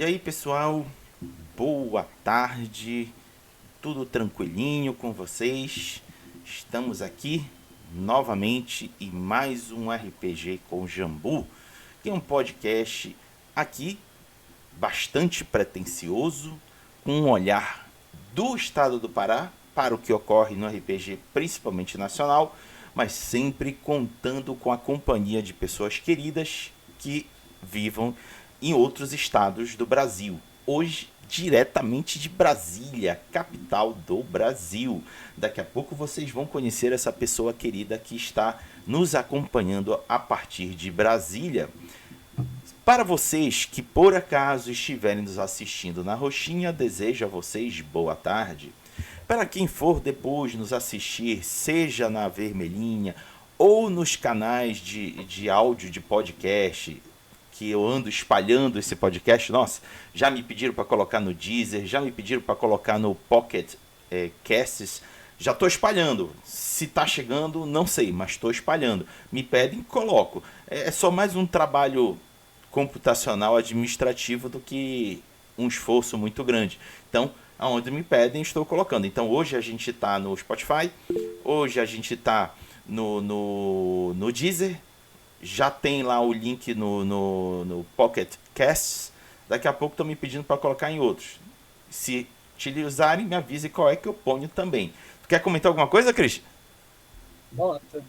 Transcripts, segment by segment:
E aí, pessoal, boa tarde, tudo tranquilinho com vocês? Estamos aqui novamente em mais um RPG com Jambu, que é um podcast aqui bastante pretensioso, com um olhar do estado do Pará para o que ocorre no RPG, principalmente nacional, mas sempre contando com a companhia de pessoas queridas que vivam em outros estados do Brasil. Hoje, diretamente de Brasília, capital do Brasil. Daqui a pouco vocês vão conhecer essa pessoa querida que está nos acompanhando a partir de Brasília. Para vocês que por acaso estiverem nos assistindo na Roxinha, desejo a vocês boa tarde. Para quem for depois nos assistir, seja na Vermelhinha ou nos canais de áudio de podcast, que eu ando espalhando esse podcast, nossa, já me pediram para colocar no Deezer, já me pediram para colocar no Pocket Casts, já estou espalhando. Se está chegando, não sei, mas estou espalhando. Me pedem, coloco. É só mais um trabalho computacional administrativo do que um esforço muito grande. Então, aonde me pedem, estou colocando. Então, hoje a gente está no Spotify, hoje a gente está no Deezer, já tem lá o link no Pocket Casts. Daqui a pouco estão me pedindo para colocar em outros. Se utilizarem, me avise qual é que eu ponho também. Tu quer comentar alguma coisa, Cris? Bota.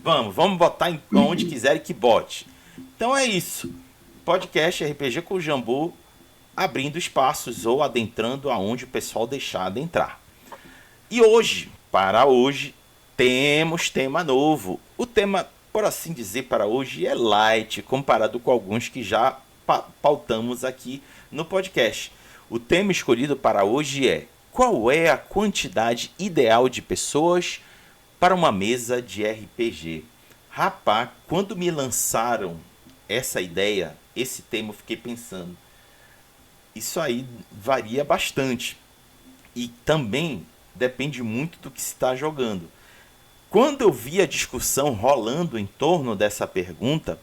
Vamos botar em onde quiserem que bote. Então é isso. Podcast RPG com o Jambu, abrindo espaços ou adentrando aonde o pessoal deixar adentrar. E hoje, para hoje, temos tema novo. O tema, por assim dizer, para hoje é light, comparado com alguns que já pautamos aqui no podcast. O tema escolhido para hoje é: qual é a quantidade ideal de pessoas para uma mesa de RPG? Rapaz, quando me lançaram essa ideia, esse tema, eu fiquei pensando. Isso aí varia bastante. E também depende muito do que se está jogando. Quando eu vi a discussão rolando em torno dessa pergunta,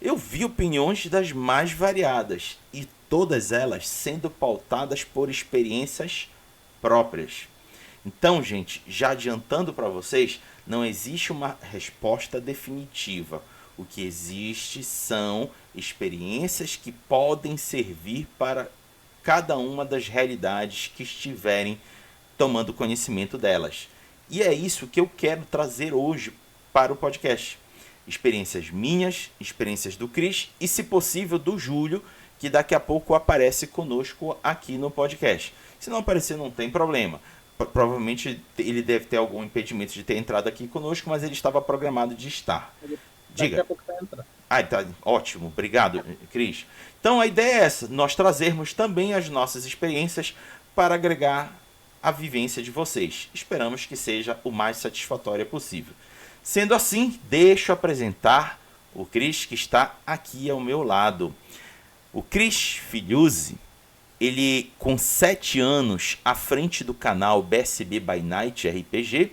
eu vi opiniões das mais variadas e todas elas sendo pautadas por experiências próprias. Então, gente, já adiantando para vocês, não existe uma resposta definitiva. O que existe são experiências que podem servir para cada uma das realidades que estiverem tomando conhecimento delas. E é isso que eu quero trazer hoje para o podcast. Experiências minhas, experiências do Cris e, se possível, do Júlio, que daqui a pouco aparece conosco aqui no podcast. Se não aparecer, não tem problema. Provavelmente ele deve ter algum impedimento de ter entrado aqui conosco, mas ele estava programado de estar. Daqui Diga. a pouco vai entrar. Ah, tá ótimo. Obrigado, Cris. Então a ideia é essa, nós trazermos também as nossas experiências para agregar a vivência de vocês. Esperamos que seja o mais satisfatória possível. Sendo assim, deixo apresentar o Cris, que está aqui ao meu lado. O Cris Filhuzzi, ele com 7 anos à frente do canal BSB by Night RPG,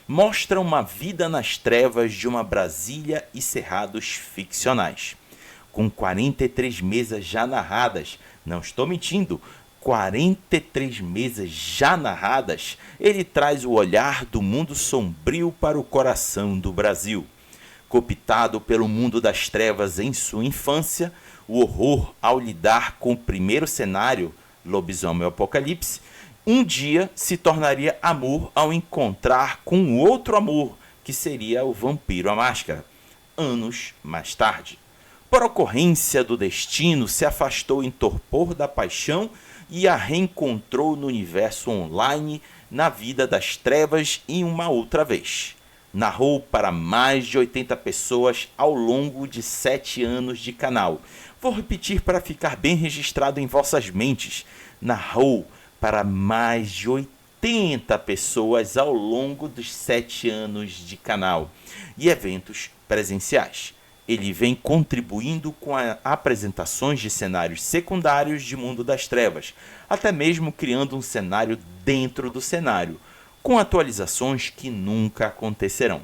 mostra uma vida nas trevas de uma Brasília e cerrados ficcionais. Com 43 mesas já narradas, não estou mentindo, 43 mesas já narradas, ele traz o olhar do mundo sombrio para o coração do Brasil. Cooptado pelo mundo das trevas em sua infância, o horror ao lidar com o primeiro cenário, Lobisomem Apocalipse, um dia se tornaria amor ao encontrar com outro amor, que seria o Vampiro à Máscara, anos mais tarde. Por ocorrência do destino, se afastou em torpor da paixão e a reencontrou no universo online, na vida das trevas e uma outra vez. Narrou para mais de 80 pessoas ao longo de 7 anos de canal. Vou repetir para ficar bem registrado em vossas mentes. Narrou para mais de 80 pessoas ao longo dos 7 anos de canal e eventos presenciais. Ele vem contribuindo com apresentações de cenários secundários de Mundo das Trevas, até mesmo criando um cenário dentro do cenário, com atualizações que nunca acontecerão.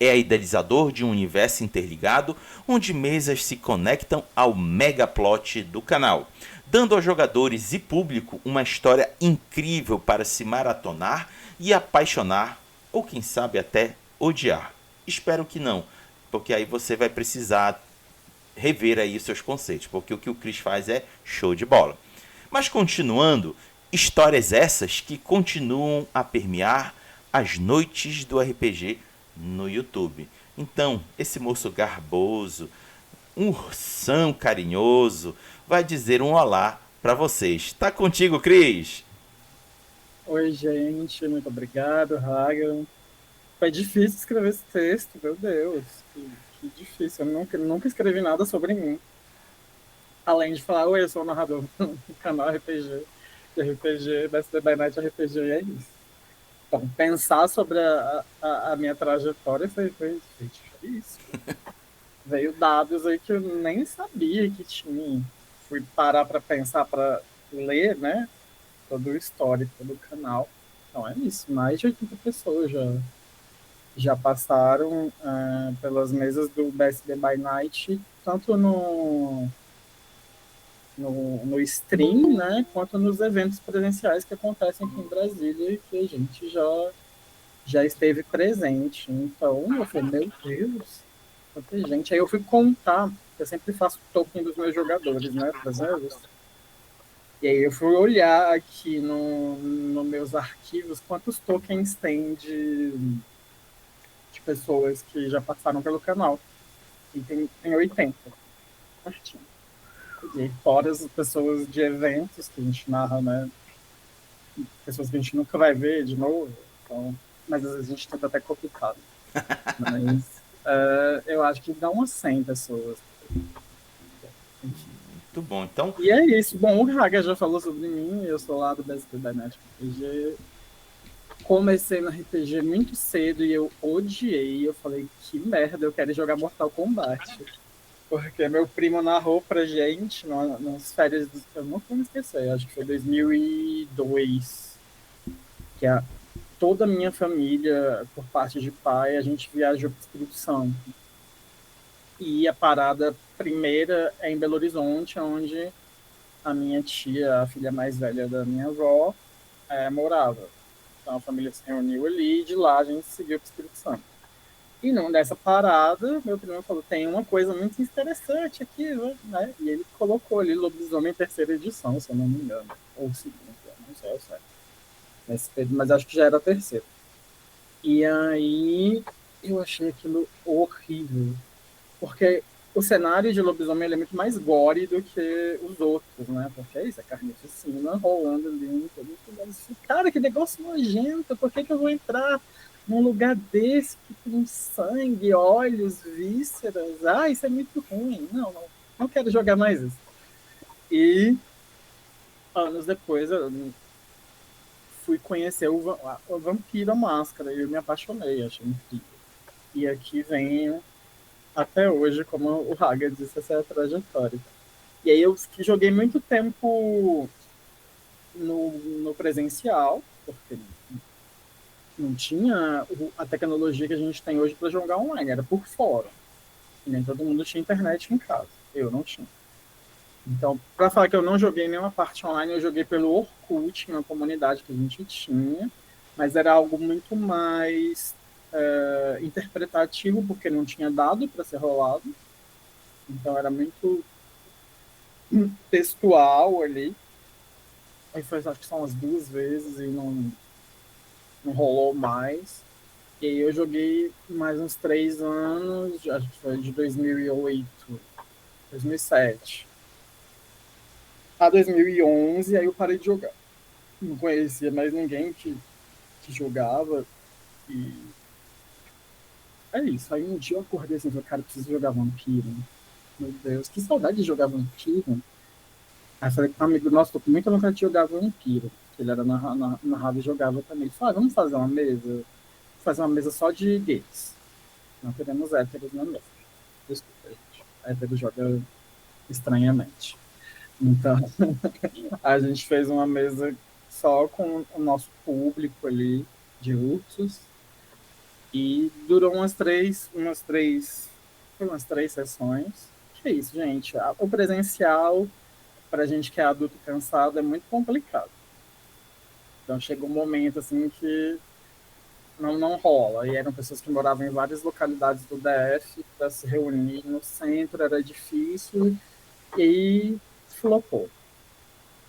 é idealizador de um universo interligado onde mesas se conectam ao megaplot do canal, dando aos jogadores e público uma história incrível para se maratonar e apaixonar, ou quem sabe até odiar. Espero que não, porque aí você vai precisar rever aí os seus conceitos, porque o que o Chris faz é show de bola. Mas continuando, histórias essas que continuam a permear as noites do RPG no YouTube. Então, esse moço garboso, um ursão carinhoso, vai dizer um olá para vocês. Tá contigo, Cris? Oi, gente, muito obrigado, Hagen. Foi difícil escrever esse texto, meu Deus, que difícil. Eu nunca escrevi nada sobre mim. Além de falar, oi, eu sou o narrador do canal RPG, de RPG, BSD by Night RPG, e é isso. Então, pensar sobre a minha trajetória foi difícil. Veio dados aí que eu nem sabia que tinha. Fui parar para pensar, para ler, né? Todo o histórico do canal. Então é isso, mais de 80 pessoas já passaram pelas mesas do BSD by Night, tanto no stream, né, quanto nos eventos presenciais que acontecem aqui em Brasília e que a gente já esteve presente. Então, eu falei, meu Deus, quanta gente. Aí eu fui contar, eu sempre faço token dos meus jogadores, né, por exemplo. E aí eu fui olhar aqui no meus arquivos quantos tokens tem de pessoas que já passaram pelo canal. E tem 80. Certinho. E fora as pessoas de eventos que a gente narra, né? Pessoas que a gente nunca vai ver de novo. Então, mas às vezes a gente tenta até copiar. Mas eu acho que dá umas 100 pessoas. Muito bom. Então, E é isso. Bom, o Raga já falou sobre mim. Eu sou lá do BSB da Net RPG. Comecei no RPG muito cedo e eu odiei. Eu falei, que merda, eu quero jogar Mortal Kombat. Porque meu primo narrou pra gente nas férias, eu não vou me esquecer, acho que foi 2002, que toda a minha família, por parte de pai, a gente viajou para o Espírito Santo. E a parada primeira é em Belo Horizonte, onde a minha tia, a filha mais velha da minha avó, morava. Então a família se reuniu ali e de lá a gente seguiu para o Espírito Santo. E nessa parada, meu primo falou, tem uma coisa muito interessante aqui, né? E ele colocou ali Lobisomem terceira edição, se eu não me engano. Ou segunda, não sei, mas acho que já era a terceira. E aí eu achei aquilo horrível. Porque o cenário de Lobisomem ele é muito mais gore do que os outros, né? Porque é isso, a carnificina rolando ali em todos os lugares. Cara, que negócio nojento, por que eu vou entrar num lugar desse que tem sangue, olhos, vísceras? Ah, isso é muito ruim. Não quero jogar mais isso. E anos depois eu fui conhecer o Vampiro à Máscara e eu me apaixonei, achei incrível. E aqui vem até hoje, como o Haga disse, essa é a trajetória. E aí eu joguei muito tempo no presencial, porque não tinha a tecnologia que a gente tem hoje para jogar online, era por fora. E nem todo mundo tinha internet em casa. Eu não tinha. Então, para falar que eu não joguei nenhuma parte online, eu joguei pelo Orkut, uma comunidade que a gente tinha, mas era algo muito mais interpretativo, porque não tinha dado para ser rolado. Então, era muito textual ali. Aí foi, acho que são umas 2 vezes e não rolou mais. E aí eu joguei mais uns 3 anos, acho que foi de 2008, 2007 a 2011, aí eu parei de jogar. Não conhecia mais ninguém que jogava. E é isso. Aí um dia eu acordei assim, falei, cara, eu preciso jogar Vampiro. Meu Deus, que saudade de jogar Vampiro. Aí falei com um amigo nosso, tô com muita vontade de jogar Vampiro. Ele era narrado e jogava também. Ele falou, vamos fazer uma mesa? Fazer uma mesa só de gays. Não queremos héteros na mesa. Desculpa, gente. Hétero joga estranhamente. Então, a gente fez uma mesa só com o nosso público ali de Ursus. E durou umas três sessões. Que é isso, gente. O presencial, pra gente que é adulto cansado, é muito complicado. Então chega um momento assim que não rola. E eram pessoas que moravam em várias localidades do DF, para se reunir no centro era difícil, e aí flopou.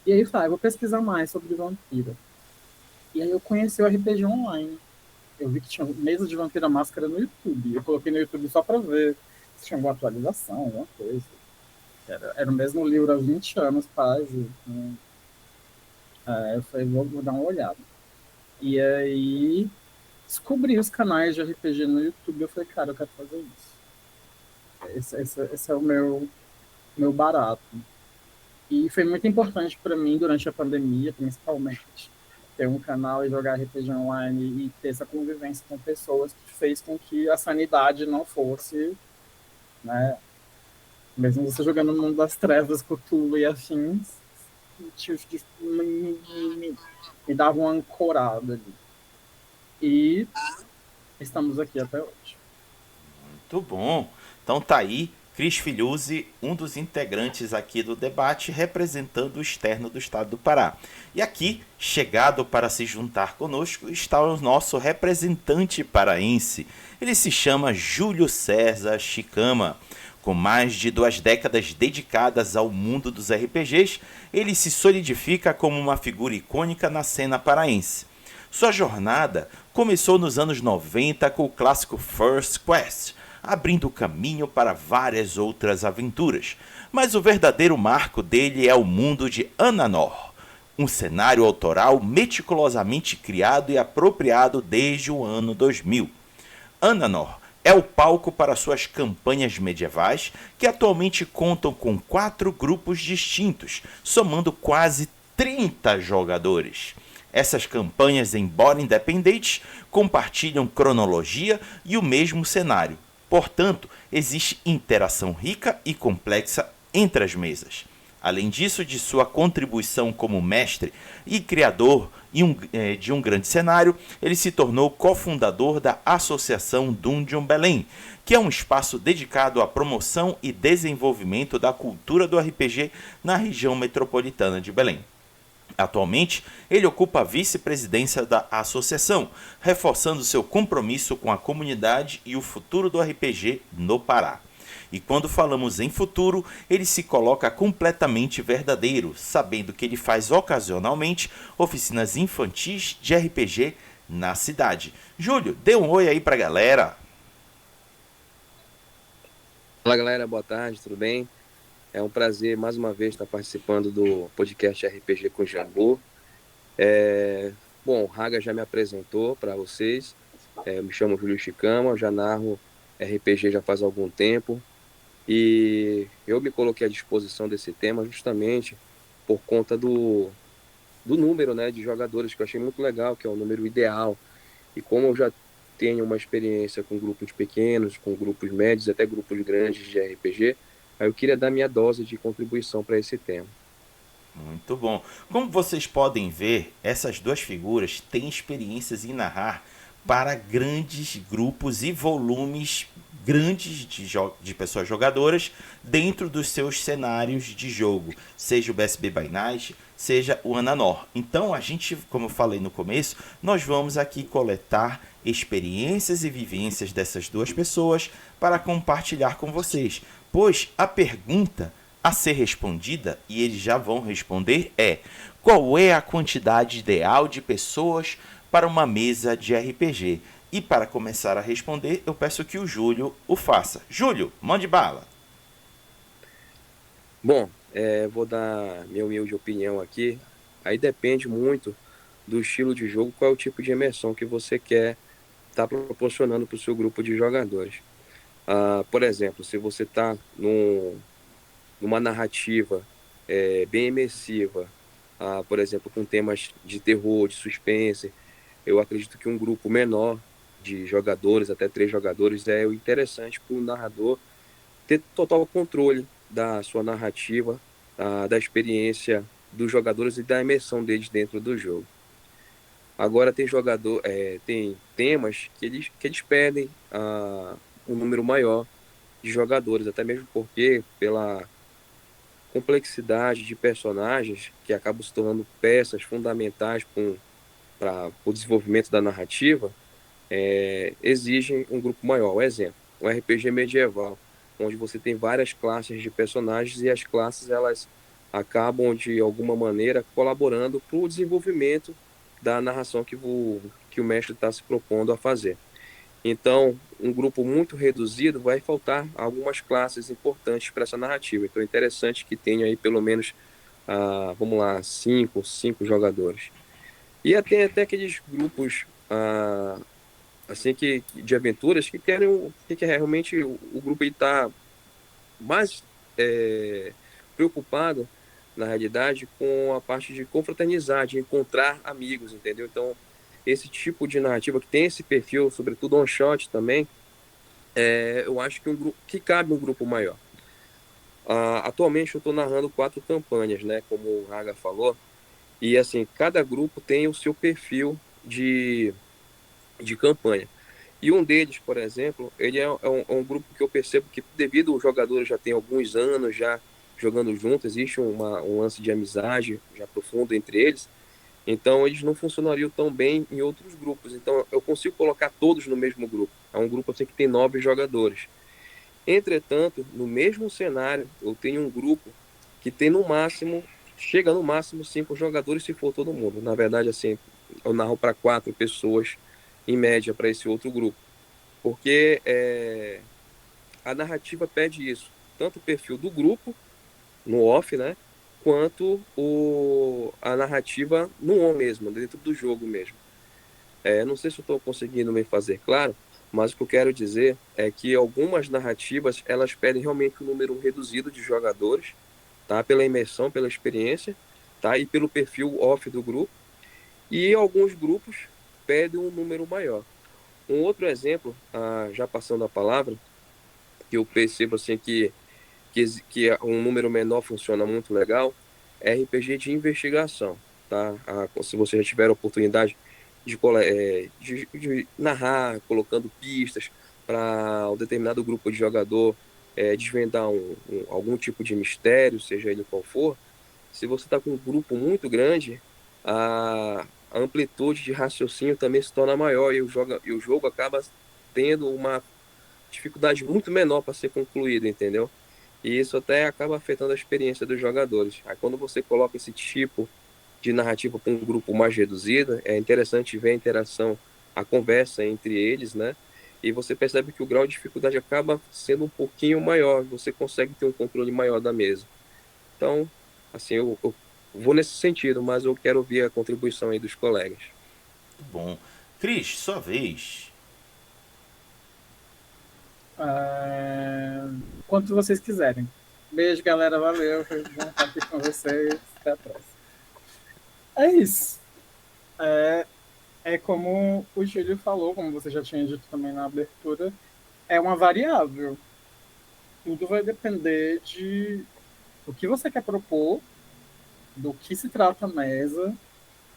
E aí eu falei, vou pesquisar mais sobre vampiro. E aí eu conheci o RPG online. Eu vi que tinha mesa de Vampira Máscara no YouTube. Eu coloquei no YouTube só pra ver se tinha alguma atualização, alguma coisa. Era o mesmo livro há 20 anos, quase. Né? Eu falei, vou dar uma olhada. E aí descobri os canais de RPG no YouTube. Eu falei, cara, eu quero fazer isso. Esse é o meu barato. E foi muito importante para mim durante a pandemia, principalmente, ter um canal e jogar RPG online e ter essa convivência com pessoas que fez com que a sanidade não fosse, né? Mesmo você jogando no mundo das trevas, Cthulhu e afins, me dava uma ancorada ali. E estamos aqui até hoje. Muito bom. Então tá aí Cris Filhuse, um dos integrantes aqui do debate, representando o externo do estado do Pará. E aqui, chegado para se juntar conosco, está o nosso representante paraense. Ele se chama Júlio César Chicama. Com mais de 2 décadas dedicadas ao mundo dos RPGs, ele se solidifica como uma figura icônica na cena paraense. Sua jornada começou nos anos 90 com o clássico First Quest, abrindo caminho para várias outras aventuras. Mas o verdadeiro marco dele é o mundo de Ananor, um cenário autoral meticulosamente criado e apropriado desde o ano 2000. Ananor é o palco para suas campanhas medievais, que atualmente contam com 4 grupos distintos, somando quase 30 jogadores. Essas campanhas, embora independentes, compartilham cronologia e o mesmo cenário. Portanto, existe interação rica e complexa entre as mesas. Além disso, de sua contribuição como mestre e criador de um grande cenário, ele se tornou cofundador da Associação Dungeon Belém, que é um espaço dedicado à promoção e desenvolvimento da cultura do RPG na região metropolitana de Belém. Atualmente, ele ocupa a vice-presidência da associação, reforçando seu compromisso com a comunidade e o futuro do RPG no Pará. E quando falamos em futuro, ele se coloca completamente verdadeiro, sabendo que ele faz ocasionalmente oficinas infantis de RPG na cidade. Júlio, dê um oi aí pra galera. Fala galera, boa tarde, tudo bem? É um prazer mais uma vez estar participando do podcast RPG com Jambu. Bom, o Raga já me apresentou para vocês. Eu me chamo Júlio Chicama, eu já narro RPG já faz algum tempo. E eu me coloquei à disposição desse tema justamente por conta do número, né, de jogadores, que eu achei muito legal, que é o número ideal. E como eu já tenho uma experiência com grupos pequenos, com grupos médios, até grupos grandes de RPG, aí eu queria dar minha dose de contribuição para esse tema. Muito bom. Como vocês podem ver, essas duas figuras têm experiências em narrar para grandes grupos e volumes grandes de pessoas jogadoras dentro dos seus cenários de jogo, seja o BSB by Night, seja o Ananor. Então a gente, como eu falei no começo, nós vamos aqui coletar experiências e vivências dessas duas pessoas para compartilhar com vocês, pois a pergunta a ser respondida, e eles já vão responder, é: qual é a quantidade ideal de pessoas para uma mesa de RPG? E para começar a responder, eu peço que o Júlio o faça. Júlio, mande bala. Bom, vou dar minha humilde opinião aqui. Aí depende muito do estilo de jogo, qual é o tipo de imersão que você quer estar proporcionando para o seu grupo de jogadores. Por exemplo, se você está numa narrativa bem imersiva, por exemplo, com temas de terror, de suspense, eu acredito que um grupo menor de jogadores, até 3 jogadores, é interessante para o narrador ter total controle da sua narrativa, da experiência dos jogadores e da imersão deles dentro do jogo. Agora tem tem temas que eles pedem um número maior de jogadores, até mesmo porque pela complexidade de personagens que acabam se tornando peças fundamentais para o desenvolvimento da narrativa, exigem um grupo maior. Exemplo, um RPG medieval, onde você tem várias classes de personagens e as classes elas acabam de alguma maneira colaborando para o desenvolvimento da narração que o mestre está se propondo a fazer. Então, um grupo muito reduzido vai faltar algumas classes importantes para essa narrativa. Então, é interessante que tenha aí pelo menos, vamos lá, cinco jogadores. E tem até aqueles grupos assim de aventuras que querem que realmente o grupo está mais preocupado na realidade com a parte de confraternizar, de encontrar amigos, entendeu? Então esse tipo de narrativa que tem esse perfil, sobretudo one shot também, eu acho que que cabe um grupo maior. Atualmente eu estou narrando 4 campanhas, né? Como o Raga falou, e assim cada grupo tem o seu perfil de campanha. E um deles, por exemplo, ele é um grupo que eu percebo que, devido aos jogadores já têm alguns anos já jogando juntos, existe um lance de amizade já profundo entre eles, então eles não funcionariam tão bem em outros grupos. Então eu consigo colocar todos no mesmo grupo. É um grupo assim, que tem 9 jogadores. Entretanto, no mesmo cenário, eu tenho um grupo que tem chega no máximo 5 jogadores se for todo mundo. Na verdade, assim, eu narro para 4 pessoas em média para esse outro grupo. Porque a narrativa pede isso. Tanto o perfil do grupo, no off, né? Quanto a narrativa no on mesmo, dentro do jogo mesmo. Não sei se eu estou conseguindo me fazer claro, mas o que eu quero dizer é que algumas narrativas elas pedem realmente um número reduzido de jogadores, tá? Pela imersão, pela experiência, tá? E pelo perfil off do grupo. E alguns grupos pedem um número maior. Um outro exemplo, já passando a palavra, que eu percebo assim que um número menor funciona muito legal, é RPG de investigação, tá? Se você já tiver a oportunidade de narrar, colocando pistas para um determinado grupo de jogador desvendar algum tipo de mistério, seja ele qual for, se você está com um grupo muito grande, a amplitude de raciocínio também se torna maior e o jogo acaba tendo uma dificuldade muito menor para ser concluído, entendeu? E isso até acaba afetando a experiência dos jogadores. Aí quando você coloca esse tipo de narrativa para um grupo mais reduzido, é interessante ver a interação, a conversa entre eles, né? E você percebe que o grau de dificuldade acaba sendo um pouquinho maior, você consegue ter um controle maior da mesa. Então, assim, eu vou nesse sentido, mas eu quero ouvir a contribuição aí dos colegas. Bom. Cris, sua vez. Quanto vocês quiserem. Beijo, galera. Valeu. Foi bom estar aqui com vocês. Até a próxima. É isso. É como o Júlio falou, como você já tinha dito também na abertura, é uma variável. Tudo vai depender do que você quer propor, do que se trata a mesa,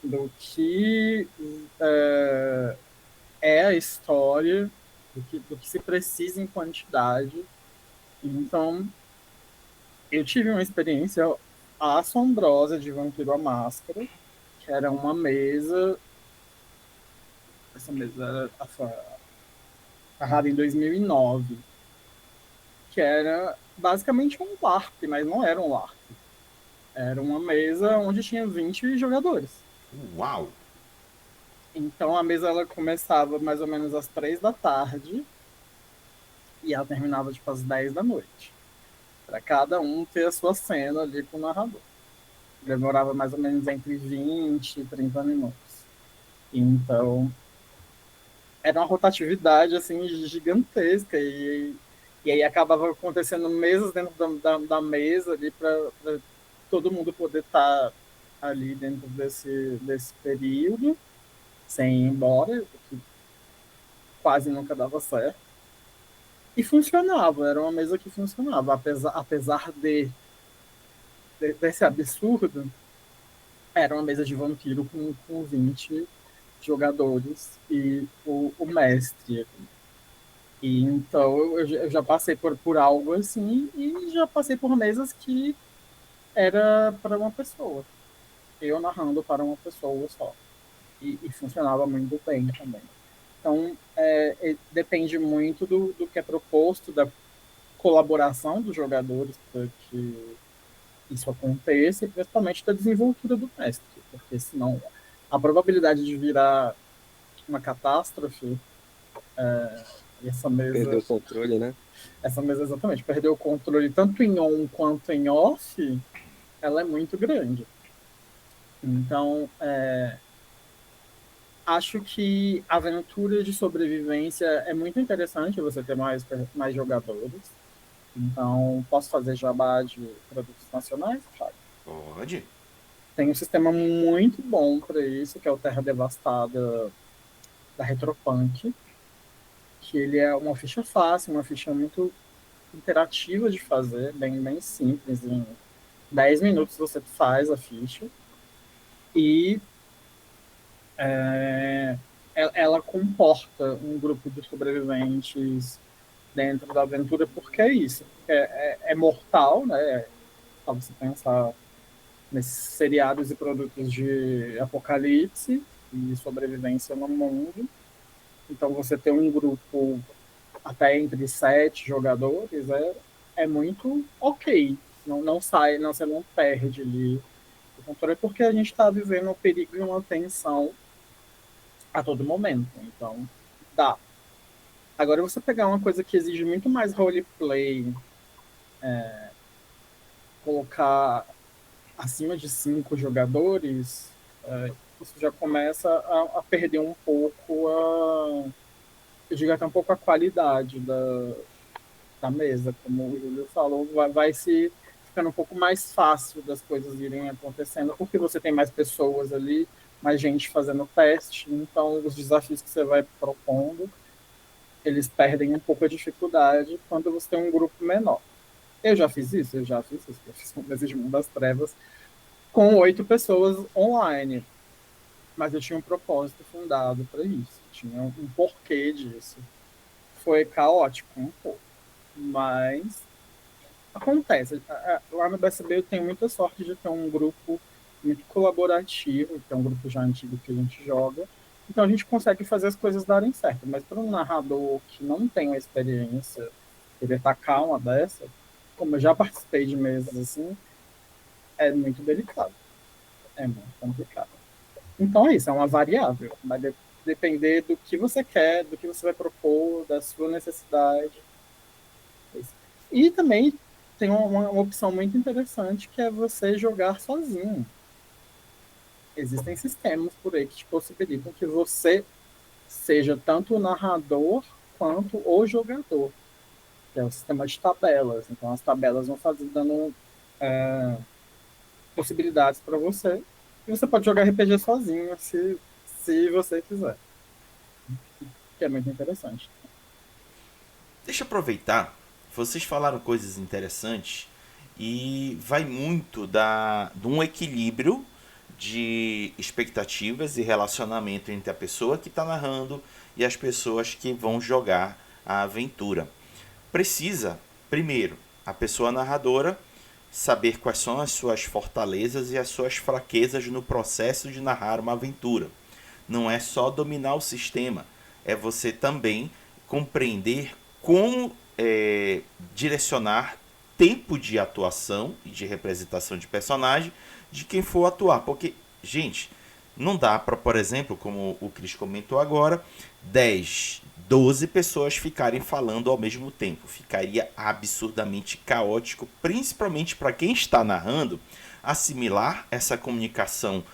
do que é a história, do que se precisa em quantidade. Então, eu tive uma experiência assombrosa de Vampiro à Máscara, que era uma mesa. Essa mesa era narrada em 2009, que era basicamente um LARP, mas não era um LARP. Era uma mesa onde tinha 20 jogadores. Uau! Então a mesa ela começava mais ou menos às 3 da tarde e ela terminava tipo às 10 da noite. Para cada um ter a sua cena ali com o narrador. Demorava mais ou menos entre 20 e 30 minutos. Então, era uma rotatividade assim gigantesca e aí acabava acontecendo mesas dentro da mesa ali para todo mundo poder estar ali dentro desse período sem ir embora, o que quase nunca dava certo. E funcionava, era uma mesa que funcionava, apesar desse absurdo, era uma mesa de vampiro com 20 jogadores e o mestre. E então eu já passei por algo assim e já passei por mesas que era para uma pessoa. Eu narrando para uma pessoa só. E funcionava muito bem também. Então, depende muito do que é proposto, da colaboração dos jogadores para que isso aconteça e principalmente da desenvoltura do mestre, porque senão a probabilidade de virar uma catástrofe, essa Perdeu mesa, o controle, né? essa mesa exatamente, perder o controle tanto em on quanto em off, ela é muito grande. Então, acho que aventura de sobrevivência é muito interessante você ter mais jogadores. Então, posso fazer jabá de produtos nacionais? Claro. Pode. Tem um sistema muito bom para isso, que é o Terra Devastada da Retropunk, que ele é uma ficha fácil, uma ficha muito interativa de fazer, bem simples. Em 10 minutos você faz a ficha. E ela comporta um grupo de sobreviventes dentro da aventura, porque é isso. É mortal, né? Pra você pensar nesses seriados e produtos de apocalipse e sobrevivência no mundo. Então, você ter um grupo até entre 7 jogadores é muito ok. Não sai, não, você não perde ali o controle, porque a gente está vivendo um perigo e uma tensão a todo momento. Então, dá. Agora, você pegar uma coisa que exige muito mais roleplay, colocar acima de 5 jogadores, isso já começa a perder um pouco eu digo até um pouco a qualidade da mesa, como o Júlio falou, vai se ficando um pouco mais fácil das coisas irem acontecendo, porque você tem mais pessoas ali, mais gente fazendo teste, então os desafios que você vai propondo, eles perdem um pouco a dificuldade quando você tem um grupo menor. Eu já fiz isso, eu fiz um Mesa de Mundo das Trevas com 8 pessoas online, mas eu tinha um propósito fundado para isso, tinha um porquê disso. Foi caótico um pouco, mas acontece. Lá no BSB eu tenho muita sorte de ter um grupo muito colaborativo, que é um grupo já antigo que a gente joga, então a gente consegue fazer as coisas darem certo, mas para um narrador que não tem uma experiência, ele tacar uma dessa, como eu já participei de mesas assim, é muito delicado, é muito complicado. Então é isso, é uma variável, vai depender do que você quer, do que você vai propor, da sua necessidade. E também tem uma opção muito interessante, que é você jogar sozinho. Existem sistemas por aí que te possibilitam que você seja tanto o narrador quanto o jogador, que é o sistema de tabelas. Então as tabelas vão dando possibilidades para você, e você pode jogar RPG sozinho, se você quiser, que é muito interessante. Deixa eu aproveitar. Vocês falaram coisas interessantes e vai muito de um equilíbrio de expectativas e relacionamento entre a pessoa que está narrando e as pessoas que vão jogar a aventura. Precisa, primeiro, a pessoa narradora saber quais são as suas fortalezas e as suas fraquezas no processo de narrar uma aventura. Não é só dominar o sistema, é você também compreender como direcionar tempo de atuação e de representação de personagem de quem for atuar. Porque, gente, não dá para, por exemplo, como o Cris comentou agora, 10, 12 pessoas ficarem falando ao mesmo tempo. Ficaria absurdamente caótico, principalmente para quem está narrando, assimilar essa comunicação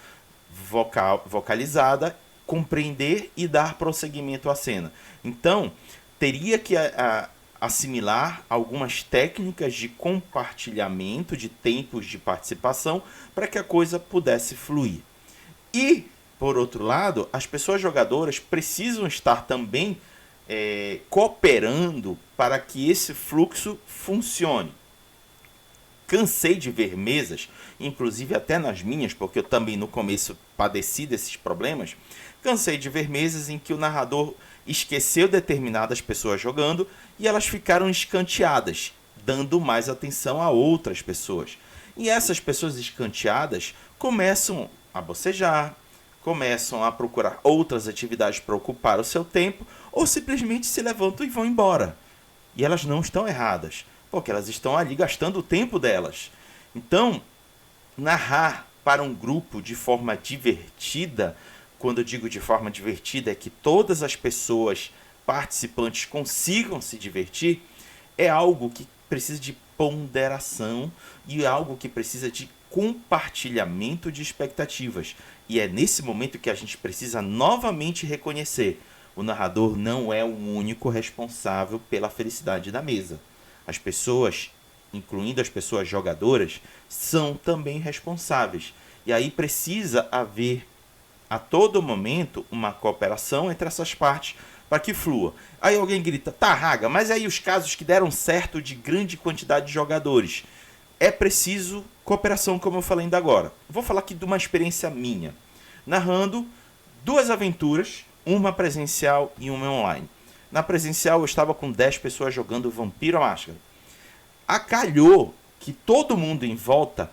vocalizada, compreender e dar prosseguimento à cena. Então, teria que assimilar algumas técnicas de compartilhamento de tempos de participação para que a coisa pudesse fluir. E, por outro lado, as pessoas jogadoras precisam estar também cooperando para que esse fluxo funcione. Cansei de ver mesas, inclusive até nas minhas, porque eu também no começo padeci desses problemas, cansei de ver mesas em que o narrador esqueceu determinadas pessoas jogando e elas ficaram escanteadas, dando mais atenção a outras pessoas. E essas pessoas escanteadas começam a bocejar, começam a procurar outras atividades para ocupar o seu tempo, ou simplesmente se levantam e vão embora. E elas não estão erradas, porque elas estão ali gastando o tempo delas. Então, narrar para um grupo de forma divertida, quando eu digo de forma divertida, é que todas as pessoas participantes consigam se divertir, é algo que precisa de ponderação e é algo que precisa de compartilhamento de expectativas. E é nesse momento que a gente precisa novamente reconhecer: o narrador não é o único responsável pela felicidade da mesa. As pessoas, incluindo as pessoas jogadoras, são também responsáveis. E aí precisa haver a todo momento uma cooperação entre essas partes para que flua. Aí alguém grita: tá, Raga, mas aí os casos que deram certo de grande quantidade de jogadores? É preciso cooperação, como eu falei ainda agora. Vou falar aqui de uma experiência minha, narrando 2 aventuras, uma presencial e uma online. Na presencial eu estava com 10 pessoas jogando Vampiro à Máscara. Acalhou que todo mundo em volta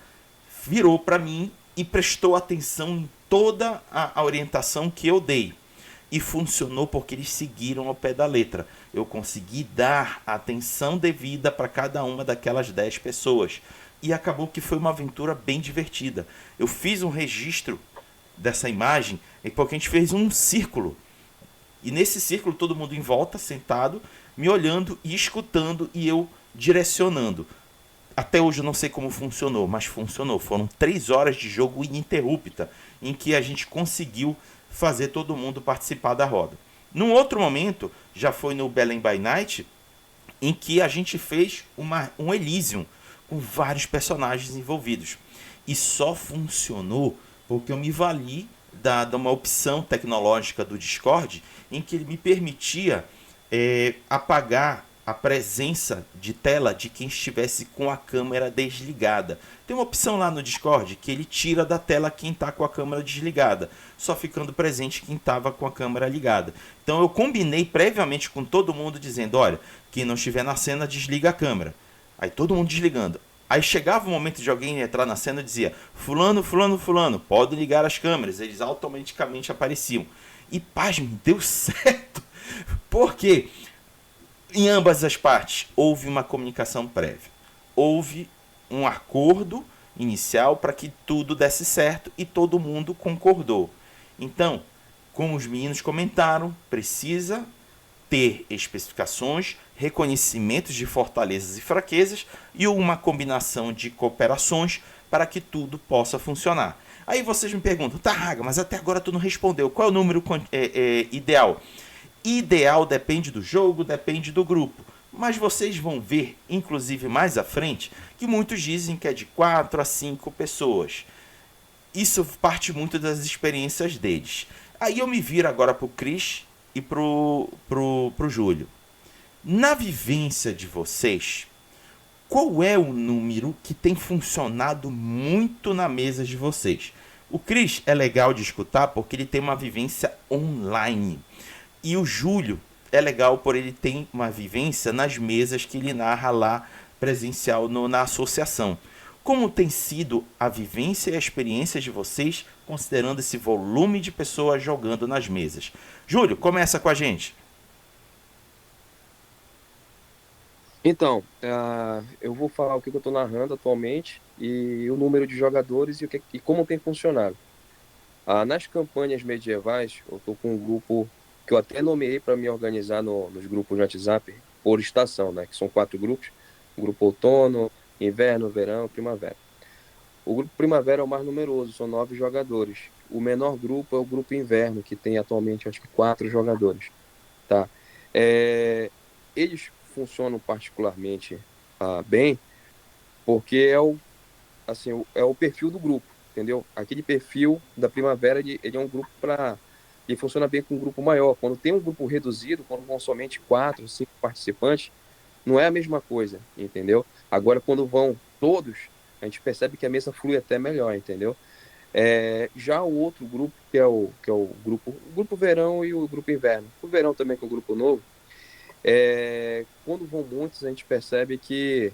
virou para mim e prestou atenção em toda a orientação que eu dei. E funcionou porque eles seguiram ao pé da letra. Eu consegui dar a atenção devida para cada uma daquelas 10 pessoas. E acabou que foi uma aventura bem divertida. Eu fiz um registro dessa imagem porque a gente fez um círculo. E nesse círculo todo mundo em volta, sentado, me olhando e escutando e eu direcionando. Até hoje eu não sei como funcionou, mas funcionou. Foram 3 horas de jogo ininterrupta em que a gente conseguiu fazer todo mundo participar da roda. Num outro momento, já foi no Belém by Night, em que a gente fez um Elysium com vários personagens envolvidos. E só funcionou porque eu me vali de uma opção tecnológica do Discord em que ele me permitia apagar a presença de tela de quem estivesse com a câmera desligada. Tem uma opção lá no Discord que ele tira da tela quem está com a câmera desligada, só ficando presente quem estava com a câmera ligada. Então eu combinei previamente com todo mundo dizendo: olha, quem não estiver na cena desliga a câmera. Aí todo mundo desligando. Aí chegava o momento de alguém entrar na cena e dizia: fulano, fulano, fulano, pode ligar as câmeras. Eles automaticamente apareciam. E pasme, deu certo. Por quê? Em ambas as partes houve uma comunicação prévia. Houve um acordo inicial para que tudo desse certo e todo mundo concordou. Então, como os meninos comentaram, precisa ter especificações, reconhecimentos de fortalezas e fraquezas e uma combinação de cooperações para que tudo possa funcionar. Aí vocês me perguntam: tá, Raga, mas até agora tu não respondeu. Qual é o número ideal? Ideal depende do jogo, depende do grupo. Mas vocês vão ver, inclusive mais à frente, que muitos dizem que é de 4 a 5 pessoas. Isso parte muito das experiências deles. Aí eu me viro agora pro Cris e pro Júlio. Na vivência de vocês, qual é o número que tem funcionado muito na mesa de vocês? O Cris é legal de escutar porque ele tem uma vivência online. E o Júlio é legal por ele ter uma vivência nas mesas que ele narra lá presencial na associação. Como tem sido a vivência e a experiência de vocês, considerando esse volume de pessoas jogando nas mesas? Júlio, começa com a gente. Então, eu vou falar o que eu estou narrando atualmente e o número de jogadores e como tem funcionado. Nas campanhas medievais, eu estou com um grupo que eu até nomeei para me organizar nos grupos de WhatsApp por estação, né? Que são 4 grupos: o grupo outono, inverno, verão, primavera. O grupo primavera é o mais numeroso, são 9 jogadores. O menor grupo é o grupo inverno, que tem atualmente acho que 4 jogadores, tá? Eles funcionam particularmente bem porque é o perfil do grupo, entendeu? Aquele perfil da primavera, ele é um grupo ele funciona bem com um grupo maior. Quando tem um grupo reduzido, quando vão somente 4, 5 participantes, não é a mesma coisa, entendeu? Agora, quando vão todos, a gente percebe que a mesa flui até melhor, entendeu? Já o outro grupo, que é o grupo verão e o grupo inverno. O verão também, que é o grupo novo, quando vão muitos, a gente percebe que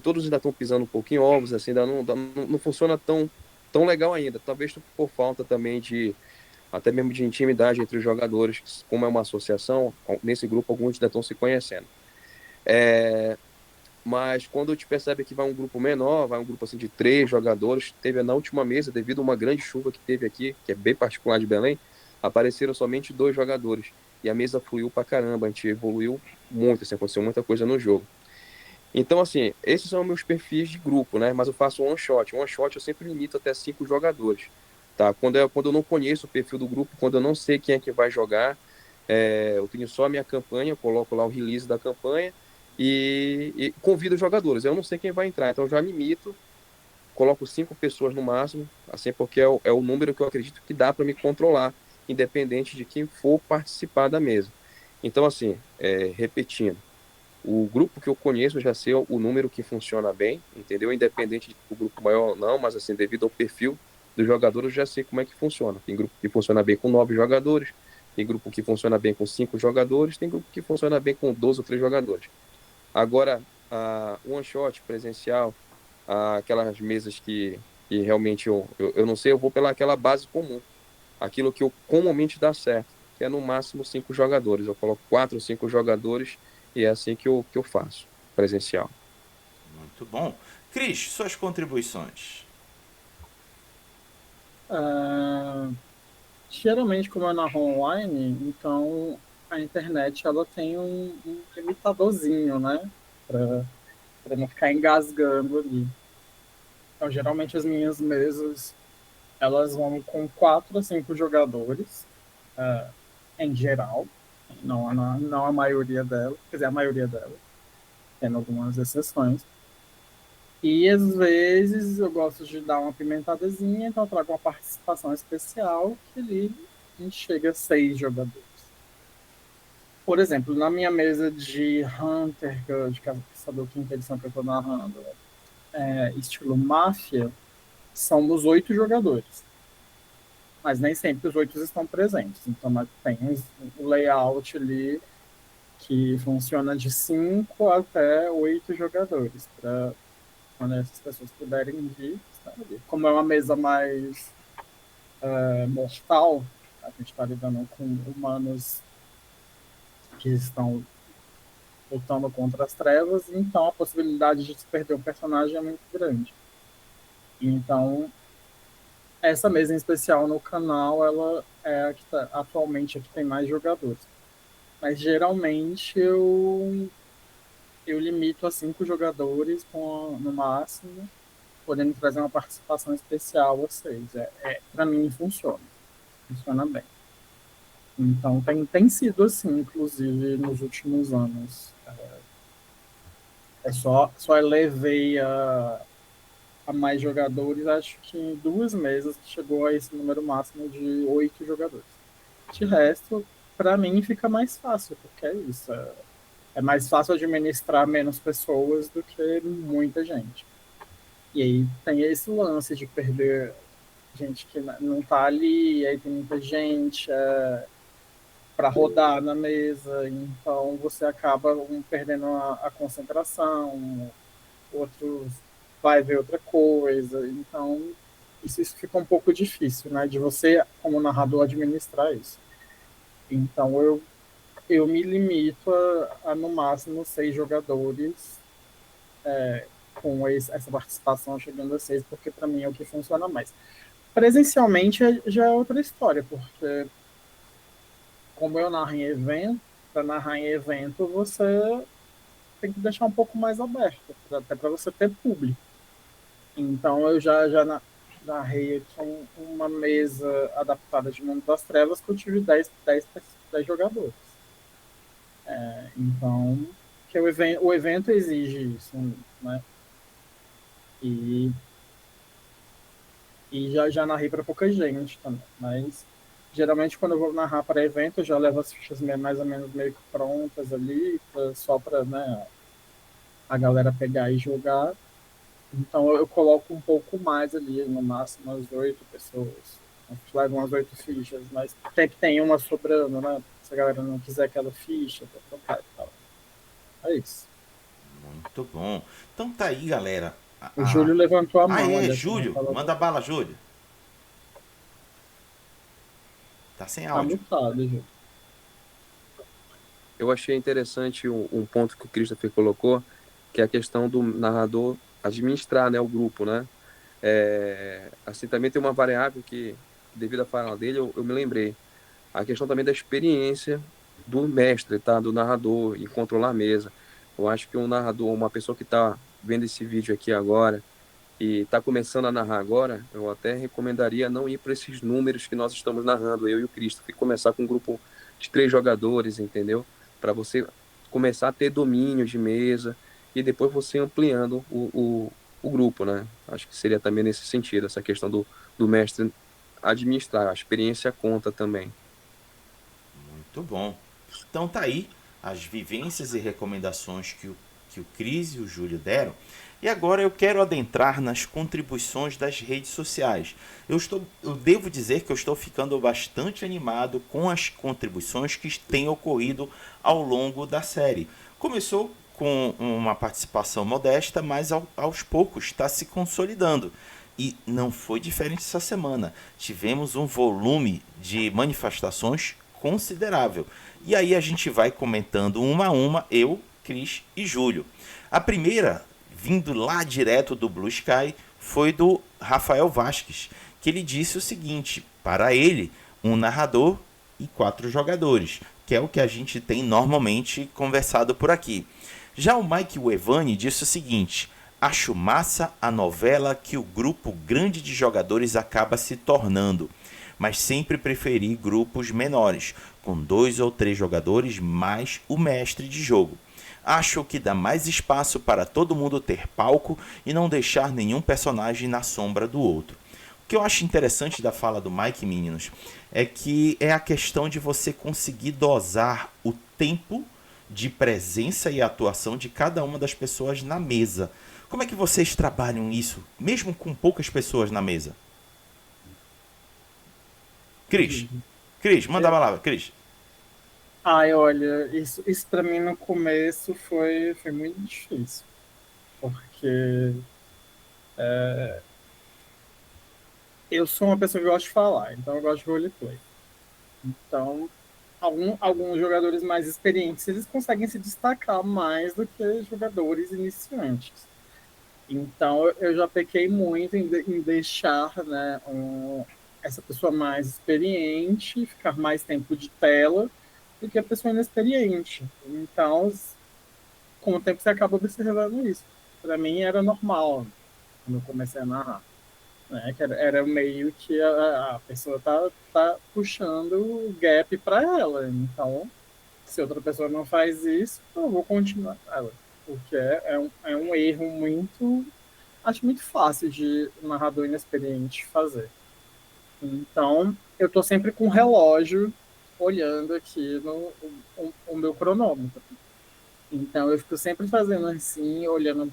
todos ainda estão pisando um pouquinho em ovos, assim, ainda não funciona tão legal ainda. Talvez por falta também até mesmo de intimidade entre os jogadores, como é uma associação, nesse grupo alguns ainda estão se conhecendo. É, mas quando a gente percebe que vai um grupo menor, vai um grupo assim de 3 jogadores, teve na última mesa, devido a uma grande chuva que teve aqui, que é bem particular de Belém, apareceram somente 2 jogadores. E a mesa fluiu pra caramba, a gente evoluiu muito, assim, aconteceu muita coisa no jogo. Então, assim, esses são meus perfis de grupo, né? Mas eu faço one shot. One shot eu sempre limito até 5 jogadores, tá? Quando eu não conheço o perfil do grupo, quando eu não sei quem é que vai jogar, eu tenho só a minha campanha, eu coloco lá o release da campanha e convido os jogadores. Eu não sei quem vai entrar, então eu já limito, coloco 5 pessoas no máximo, assim, porque é o número que eu acredito que dá para me controlar, independente de quem for participar da mesa. Então, assim, repetindo. O grupo que eu conheço eu já sei o número que funciona bem, entendeu? Independente do grupo maior ou não, mas assim, devido ao perfil dos jogadores, eu já sei como é que funciona. Tem grupo que funciona bem com 9 jogadores, tem grupo que funciona bem com 5 jogadores, tem grupo que funciona bem com 12 ou 3 jogadores. Agora, a one shot presencial, aquelas mesas que realmente eu não sei, eu vou pela aquela base comum, aquilo que comumente dá certo, que é no máximo 5 jogadores. Eu coloco 4 ou 5 jogadores e é assim que eu faço, presencial. Muito bom. Cris, suas contribuições. Ah, geralmente, como eu narro online, então a internet ela tem um limitadorzinho, né? Para não ficar engasgando ali. Então, geralmente as minhas mesas elas vão com 4 a 5 jogadores, ah, em geral, não a maioria delas, quer dizer, a maioria delas, tendo algumas exceções. E às vezes eu gosto de dar uma pimentadazinha, então eu trago uma participação especial que ali a gente chega a 6 jogadores. Por exemplo, na minha mesa de Hunter, de Caçador Quinta Edição que eu estou narrando, estilo máfia, somos 8 jogadores. Mas nem sempre os 8 estão presentes. Então tem um layout ali que funciona de 5 até 8 jogadores, para quando essas pessoas puderem vir, estar ali. Como é uma mesa mais mortal, a gente está lidando com humanos que estão lutando contra as trevas, então a possibilidade de se perder um personagem é muito grande. Então, essa mesa em especial no canal, ela é a que atualmente a que tem mais jogadores. Mas geralmente eu limito a 5 jogadores no máximo, podendo trazer uma participação especial a 6. Para mim funciona bem. Então tem sido assim, inclusive nos últimos anos. Só elevei a mais jogadores, acho que em 2 mesas que chegou a esse número máximo de 8 jogadores. De resto, para mim fica mais fácil, porque é isso. É mais fácil administrar menos pessoas do que muita gente. E aí tem esse lance de perder gente que não tá ali, aí tem muita gente para rodar na mesa, então você acaba perdendo a concentração, outros vai ver outra coisa, então isso fica um pouco difícil, né, de você, como narrador, administrar isso. Então eu me limito a no máximo 6 jogadores, com essa participação chegando a 6, porque para mim é o que funciona mais. Presencialmente já é outra história, porque como eu narro em evento, para narrar em evento você tem que deixar um pouco mais aberto, até para você ter público. Então eu já narrei aqui uma mesa adaptada de Mundo das Trevas que eu tive 10 jogadores. Então, que o evento exige isso, né? E, já narrei para pouca gente também, mas geralmente quando eu vou narrar para evento eu já levo as fichas mais ou menos meio que prontas ali, só para, né, a galera pegar e jogar. Então eu coloco um pouco mais ali, no máximo umas 8 pessoas. Levam umas 8 fichas, mas sempre tem uma sobrando, né? Se a galera não quiser aquela ficha, pra trocar e tal. É isso. Muito bom. Então tá aí, galera. O Júlio levantou a Ah, mão é, ali, assim, Júlio. falou, Manda bala, Júlio. Tá sem tá áudio. mutado, Júlio. Eu achei interessante um ponto que o Christopher colocou, que é a questão do narrador administrar, né, o grupo, né? Assim, também tem uma variável que, devido à fala dele, eu me lembrei. A questão também da experiência do mestre, tá? Do narrador em controlar a mesa. Eu acho que um narrador, uma pessoa que está vendo esse vídeo aqui agora e está começando a narrar agora, eu até recomendaria não ir para esses números que nós estamos narrando, eu e o Cristo, e começar com um grupo de 3 jogadores, entendeu? Para você começar a ter domínio de mesa e depois você ampliando o grupo, né? Acho que seria também nesse sentido, essa questão do mestre administrar, a experiência conta também. Muito bom. Então tá aí as vivências e recomendações que o Cris e o Júlio deram. E agora eu quero adentrar nas contribuições das redes sociais. Eu devo dizer que eu estou ficando bastante animado com as contribuições que têm ocorrido ao longo da série. Começou com uma participação modesta, mas aos poucos está se consolidando. E não foi diferente essa semana. Tivemos um volume de manifestações considerável. E aí a gente vai comentando uma a uma, eu, Cris e Júlio. A primeira, vindo lá direto do Blue Sky, foi do Rafael Vasques, que ele disse o seguinte: para ele, um narrador e 4 jogadores, que é o que a gente tem normalmente conversado por aqui. Já o Mike Wevani disse o seguinte: acho massa a novela que o grupo grande de jogadores acaba se tornando, mas sempre preferi grupos menores, com 2 ou 3 jogadores mais o mestre de jogo. Acho que dá mais espaço para todo mundo ter palco e não deixar nenhum personagem na sombra do outro. O que eu acho interessante da fala do Mike, meninos, é que é a questão de você conseguir dosar o tempo de presença e atuação de cada uma das pessoas na mesa. Como é que vocês trabalham isso, mesmo com poucas pessoas na mesa? Cris, Cris, manda a É, palavra, Cris. ai, olha, isso para mim no começo foi muito difícil, porque eu sou uma pessoa que gosta de falar, então eu gosto de roleplay. Então, alguns jogadores mais experientes, eles conseguem se destacar mais do que jogadores iniciantes. Então, eu já pequei muito em deixar, né, essa pessoa mais experiente ficar mais tempo de tela do que a pessoa inexperiente. Então, com o tempo você acaba observando isso. Para mim era normal quando eu comecei a narrar, né? Que era meio que a pessoa tá puxando o gap para ela. Então, se outra pessoa não faz isso, eu vou continuar ela. Porque é um erro muito, acho muito fácil de um narrador inexperiente fazer. Então, eu tô sempre com o relógio olhando aqui no o meu cronômetro. Então eu fico sempre fazendo assim, olhando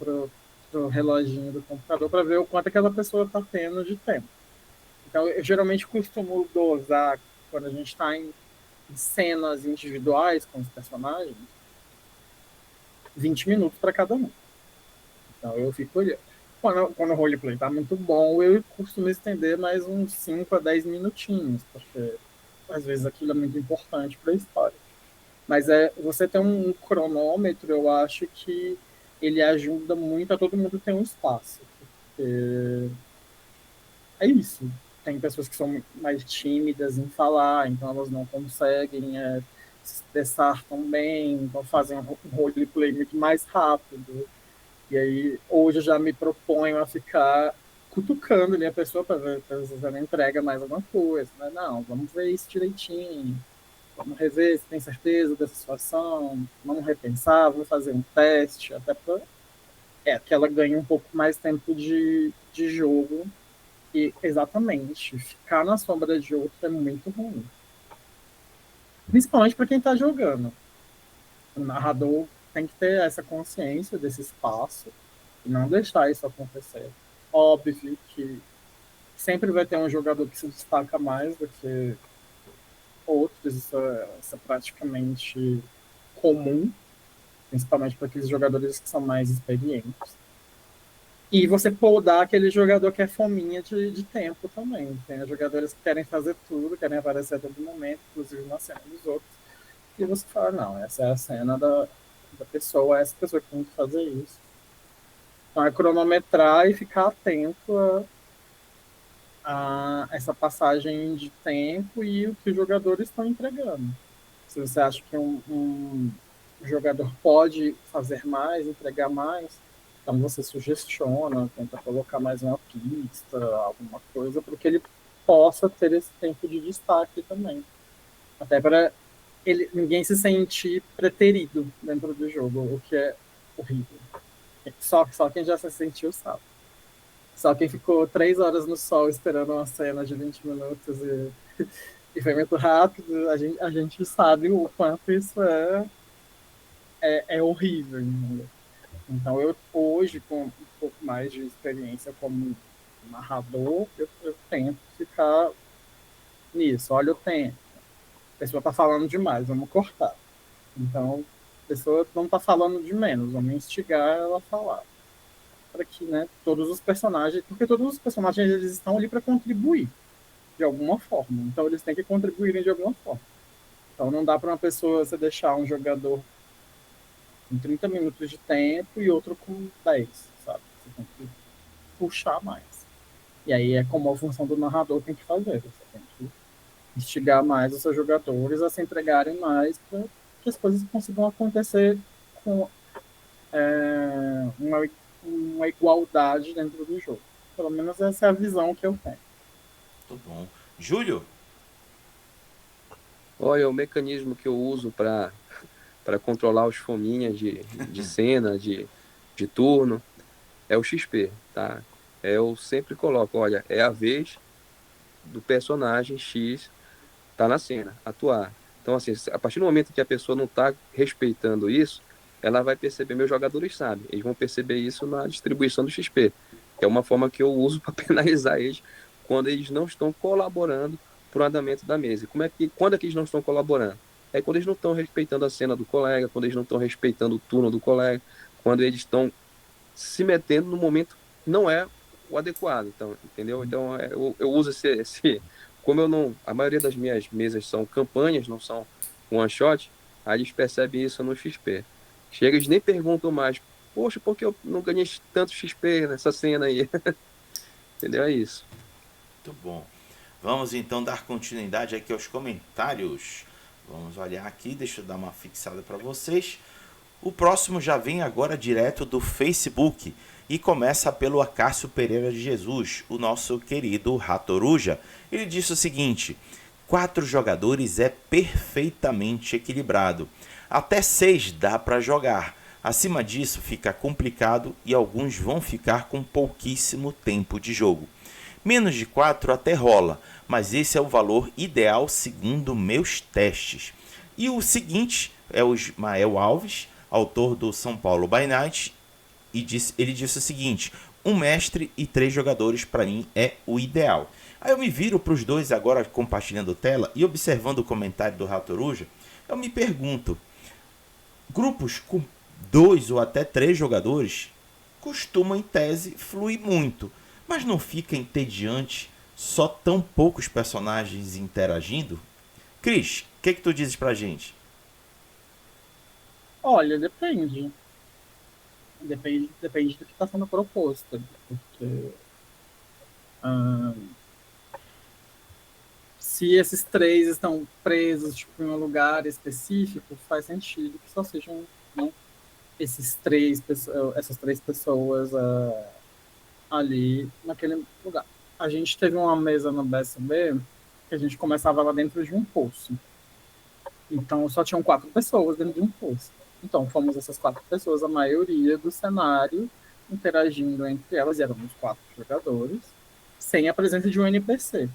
pro reloginho do computador para ver o quanto aquela pessoa está tendo de tempo. Então eu geralmente costumo dosar quando a gente está em cenas individuais com os personagens, 20 minutos para cada um. Então eu fico olhando. Quando o roleplay tá muito bom, eu costumo estender mais uns 5 a 10 minutinhos, porque às vezes aquilo é muito importante para a história. Mas você ter um cronômetro, eu acho que ele ajuda muito a todo mundo ter um espaço. Porque é isso. Tem pessoas que são mais tímidas em falar, então elas não conseguem se expressar tão bem, então fazem um roleplay muito mais rápido. E aí, hoje eu já me proponho a ficar cutucando ali a pessoa para ver se ela entrega mais alguma coisa. Né? Não, vamos ver isso direitinho. Vamos rever se tem certeza dessa situação, vamos repensar, vamos fazer um teste, até para que ela ganhe um pouco mais tempo de jogo. E, exatamente, ficar na sombra de outro é muito ruim. Principalmente para quem está jogando. O narrador tem que ter essa consciência desse espaço E não deixar isso acontecer. Óbvio que sempre vai ter um jogador que se destaca mais do que outros, isso é praticamente comum, principalmente para aqueles jogadores que são mais experientes. E você podar aquele jogador que é fominha de tempo também. Tem jogadores que querem fazer tudo, querem aparecer a todo momento, inclusive na cena dos outros. E você fala, não, essa é a cena da pessoa, essa pessoa que tem que fazer isso. Então é cronometrar e ficar atento a essa passagem de tempo e o que os jogadores estão entregando. Se você acha que um jogador pode fazer mais, entregar mais, então você sugestiona, tenta colocar mais uma pista, alguma coisa, para que ele possa ter esse tempo de destaque também. Até para ninguém se sentir preterido dentro do jogo, o que é horrível. Só quem já se sentiu sabe. Só quem ficou 3 horas no sol esperando uma cena de 20 minutos e foi muito rápido, a gente sabe o quanto isso é horrível. Né? Então, eu hoje, com um pouco mais de experiência como narrador, eu tento ficar nisso. Olha o tempo. A pessoa está falando demais, vamos cortar. Então, a pessoa não está falando de menos, vamos instigar ela a falar. Para que, né, todos os personagens, porque todos os personagens eles estão ali para contribuir de alguma forma. Então, eles têm que contribuírem de alguma forma. Então, não dá para uma pessoa você deixar um jogador com 30 minutos de tempo e outro com 10, sabe? Você tem que puxar mais. E aí é como a função do narrador tem que fazer. Você tem que instigar mais os seus jogadores a se entregarem mais para que as coisas consigam acontecer com uma igualdade dentro do jogo. Pelo menos essa é a visão que eu tenho. Muito bom. Júlio? Olha, o mecanismo que eu uso para controlar os fominhas de cena, de turno, é o XP, tá? Eu sempre coloco, olha, é a vez do personagem X tá na cena, atuar. Então, assim, a partir do momento que a pessoa não está respeitando isso, ela vai perceber, meus jogadores sabem, eles vão perceber isso na distribuição do XP, que é uma forma que eu uso para penalizar eles quando eles não estão colaborando para o andamento da mesa. Quando é que eles não estão colaborando? É quando eles não estão respeitando a cena do colega, quando eles não estão respeitando o turno do colega, quando eles estão se metendo no momento que não é o adequado, então, entendeu? Então, eu uso como eu não, a maioria das minhas mesas são campanhas, não são one shot, aí eles percebem isso no XP. Chega, eles nem perguntam mais, poxa, por que eu não ganhei tanto XP nessa cena aí? Entendeu? É isso. Muito bom. Vamos então dar continuidade aqui aos comentários. Vamos olhar aqui, deixa eu dar uma fixada para vocês. O próximo já vem agora direto do Facebook e começa pelo Acácio Pereira de Jesus, o nosso querido Ratoruja. Ele disse o seguinte: 4 jogadores é perfeitamente equilibrado. Até 6 dá para jogar. Acima disso fica complicado e alguns vão ficar com pouquíssimo tempo de jogo. Menos de 4 até rola, mas esse é o valor ideal segundo meus testes. E o seguinte é o Ismael Alves, autor do São Paulo by Night, e ele disse o seguinte: um mestre e 3 jogadores para mim é o ideal. Aí eu me viro para os dois agora compartilhando tela e observando o comentário do Ratoruja, eu me pergunto, grupos com 2 ou até 3 jogadores costumam em tese fluir muito, mas não fica entediante só tão poucos personagens interagindo? Cris, o que tu dizes pra gente? Olha, depende. Depende do que está sendo proposto. Porque se esses 3 estão presos tipo, em um lugar específico, faz sentido que só sejam, né, essas 3 pessoas ali naquele lugar. A gente teve uma mesa no BSB que a gente começava lá dentro de um poço. Então só tinham 4 pessoas dentro de um poço. Então fomos essas 4 pessoas, a maioria do cenário, interagindo entre elas, e éramos 4 jogadores, sem a presença de um NPC.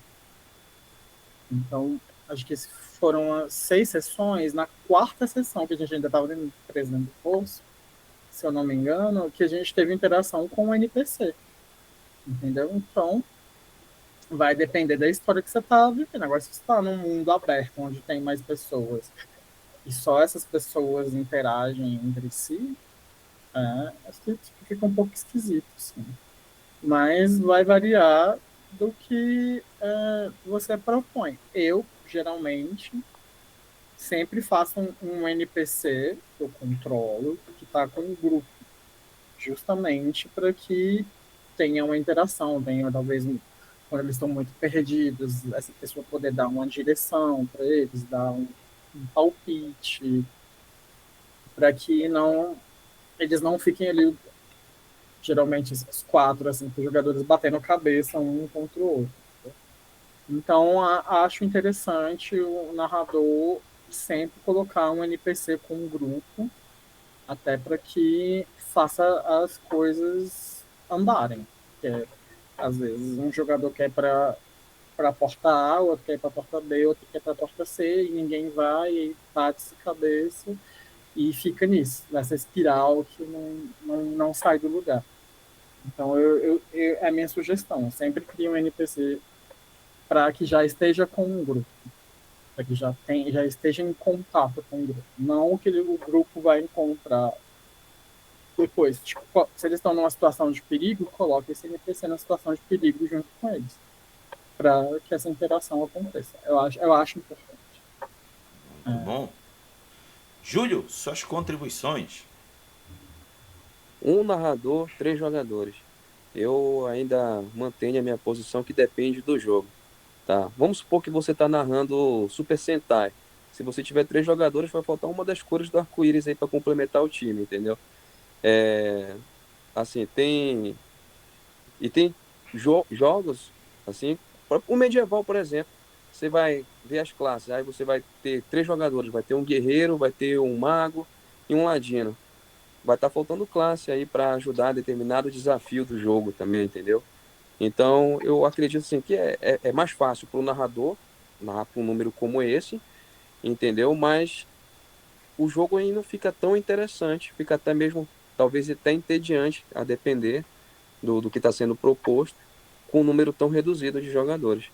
Então, acho que foram 6 sessões. Na 4ª sessão, que a gente ainda estava preso dentro do poço, se eu não me engano, que a gente teve interação com o NPC. Entendeu? Então, vai depender da história que você está vivendo. Agora, se você está num mundo aberto, onde tem mais pessoas, e só essas pessoas interagem entre si, acho que fica um pouco esquisito, sim. Mas vai variar do que você propõe. Eu, geralmente, sempre faço um NPC que eu controlo, que está com um grupo, justamente para que tenha uma interação, tenha talvez quando eles estão muito perdidos, essa pessoa poder dar uma direção para eles, dar um palpite, para que eles não fiquem ali, geralmente os 4, assim, os jogadores batendo cabeça um contra o outro. Então, acho interessante o narrador sempre colocar um NPC com um grupo, até para que faça as coisas andarem. Porque, às vezes, um jogador quer para a porta A, outro quer para a porta B, outro quer para a porta C, e ninguém vai, e bate-se cabeça, e fica nisso, nessa espiral que não sai do lugar. Então, é a minha sugestão. Eu sempre crio um NPC para que já esteja com um grupo, para que já esteja em contato com o grupo. Não que o grupo vai encontrar depois. Tipo, se eles estão numa situação de perigo, coloque esse NPC na situação de perigo junto com eles, para que essa interação aconteça. Eu acho importante. Muito bom. Júlio, suas contribuições. Um narrador, 3 jogadores. Eu ainda mantenho a minha posição que depende do jogo. Tá? Vamos supor que você está narrando Super Sentai. Se você tiver 3 jogadores, vai faltar uma das cores do arco-íris aí para complementar o time, entendeu? Assim, tem jogos, assim, o medieval, por exemplo, você vai ver as classes, aí você vai ter 3 jogadores, vai ter um guerreiro, vai ter um mago e um ladino. Vai estar faltando classe aí para ajudar a determinado desafio do jogo também, entendeu? Então, eu acredito assim, que é mais fácil para o narrador narrar para um número como esse, entendeu? Mas o jogo aí não fica tão interessante, fica até mesmo, talvez até entediante, a depender do que está sendo proposto, com um número tão reduzido de jogadores.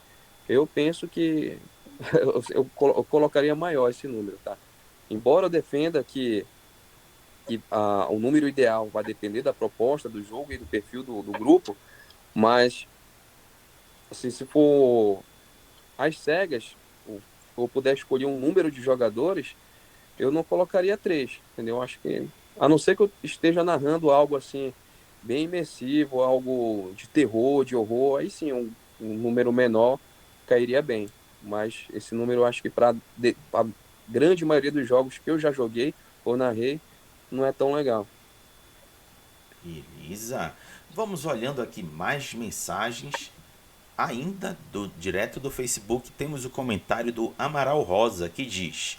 Eu penso que eu colocaria maior esse número, tá? Embora eu defenda que o número ideal vai depender da proposta do jogo e do perfil do grupo, mas assim, se for às cegas, ou puder escolher um número de jogadores, eu não colocaria 3, entendeu? Acho que, a não ser que eu esteja narrando algo assim, bem imersivo, algo de terror, de horror, aí sim, um número menor cairia bem. Mas esse número, eu acho que para a grande maioria dos jogos que eu já joguei ou narrei, não é tão legal. Beleza. Vamos olhando aqui mais mensagens. Ainda direto do Facebook, temos o comentário do Amaral Rosa que diz: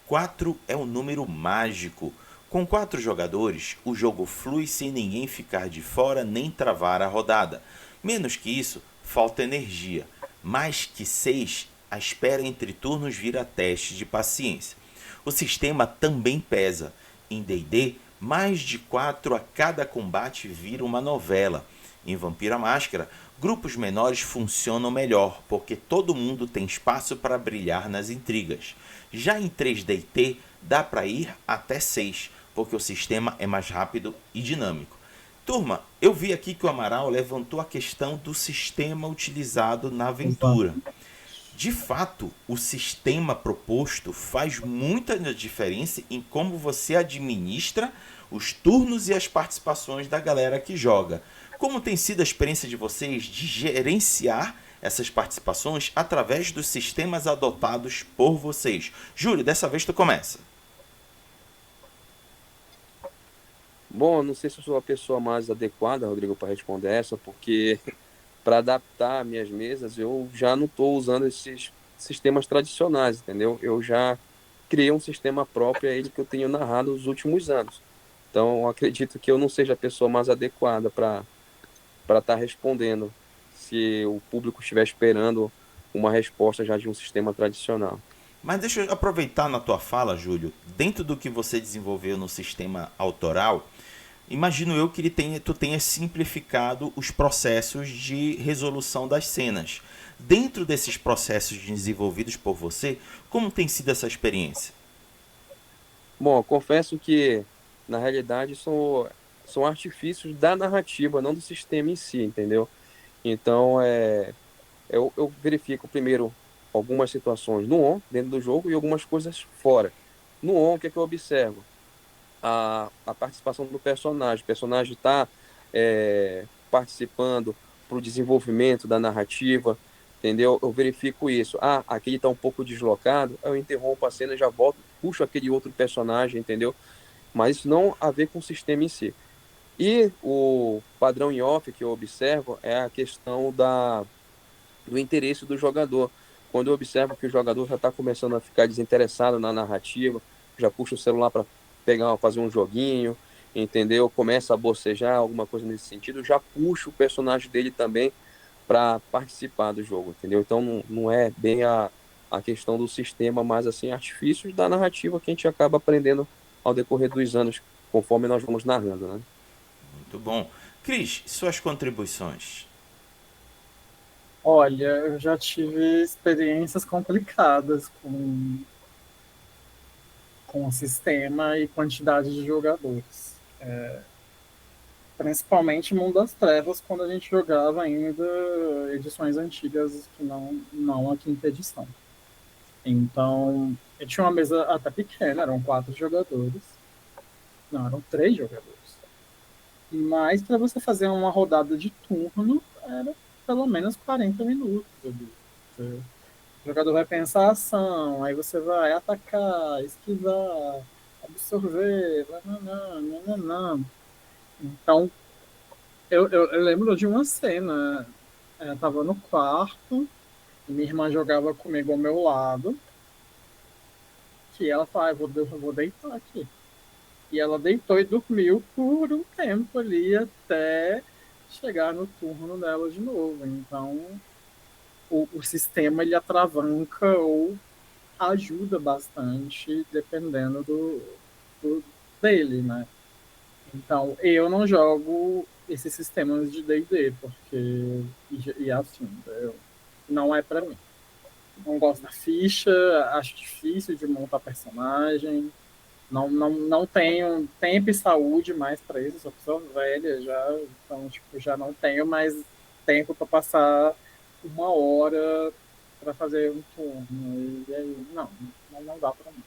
4 é um número mágico. Com 4 jogadores, o jogo flui sem ninguém ficar de fora nem travar a rodada. Menos que isso, falta energia. Mais que 6, a espera entre turnos vira teste de paciência. O sistema também pesa. Em D&D, mais de 4 a cada combate vira uma novela. Em Vampira Máscara, grupos menores funcionam melhor, porque todo mundo tem espaço para brilhar nas intrigas. Já em 3DT, dá para ir até 6, porque o sistema é mais rápido e dinâmico. Turma, eu vi aqui que o Amaral levantou a questão do sistema utilizado na aventura. De fato, o sistema proposto faz muita diferença em como você administra os turnos e as participações da galera que joga. Como tem sido a experiência de vocês de gerenciar essas participações através dos sistemas adotados por vocês? Júlio, dessa vez tu começa. Bom, não sei se eu sou a pessoa mais adequada, Rodrigo, para responder essa, porque para adaptar minhas mesas, eu já não estou usando esses sistemas tradicionais, entendeu? Eu já criei um sistema próprio a ele que eu tenho narrado nos últimos anos. Então, eu acredito que eu não seja a pessoa mais adequada para estar respondendo se o público estiver esperando uma resposta já de um sistema tradicional. Mas deixa eu aproveitar na tua fala, Júlio, dentro do que você desenvolveu no sistema autoral, imagino eu que tu tenha simplificado os processos de resolução das cenas. Dentro desses processos desenvolvidos por você, como tem sido essa experiência? Bom, eu confesso que, na realidade, são artifícios da narrativa, não do sistema em si, entendeu? Então, eu verifico primeiro algumas situações no on, dentro do jogo, e algumas coisas fora. No on, o que é que eu observo? A participação do personagem. O personagem está participando para o desenvolvimento da narrativa, entendeu? Eu verifico isso. Ah, aqui ele está um pouco deslocado, eu interrompo a cena, já volto, puxo aquele outro personagem, entendeu? Mas isso não a ver com o sistema em si. E o padrão em off que eu observo é a questão do interesse do jogador. Quando eu observo que o jogador já está começando a ficar desinteressado na narrativa, já puxa o celular para fazer um joguinho, entendeu? Começa a bocejar, alguma coisa nesse sentido, já puxa o personagem dele também para participar do jogo, entendeu? Então não é bem a questão do sistema, mas assim, artifícios da narrativa que a gente acaba aprendendo ao decorrer dos anos, conforme nós vamos narrando, né? Muito bom. Cris, suas contribuições? Olha, eu já tive experiências complicadas com o sistema e quantidade de jogadores. Principalmente Mundo das Trevas, quando a gente jogava ainda edições antigas, que não a quinta edição. Então, eu tinha uma mesa até pequena, eram 4 jogadores. Não, eram 3 jogadores. Mas para você fazer uma rodada de turno, era pelo menos 40 minutos ali. O jogador vai pensar a ação, aí você vai atacar, esquivar, absorver, nananã, nananã. Então, eu lembro de uma cena. Eu tava no quarto, e minha irmã jogava comigo ao meu lado, que ela falou, eu vou deitar aqui. E ela deitou e dormiu por um tempo ali até chegar no turno dela de novo. Então, o sistema ele atravanca ou ajuda bastante, dependendo do dele, né? Então, eu não jogo esses sistemas de D&D, porque, e assim, não é para mim. Não gosto da ficha, acho difícil de montar personagem, não tenho tempo e saúde mais para isso, sou pessoa velha já, então, tipo, já não tenho mais tempo para passar 1 hora para fazer um turno, e aí, não dá para mim.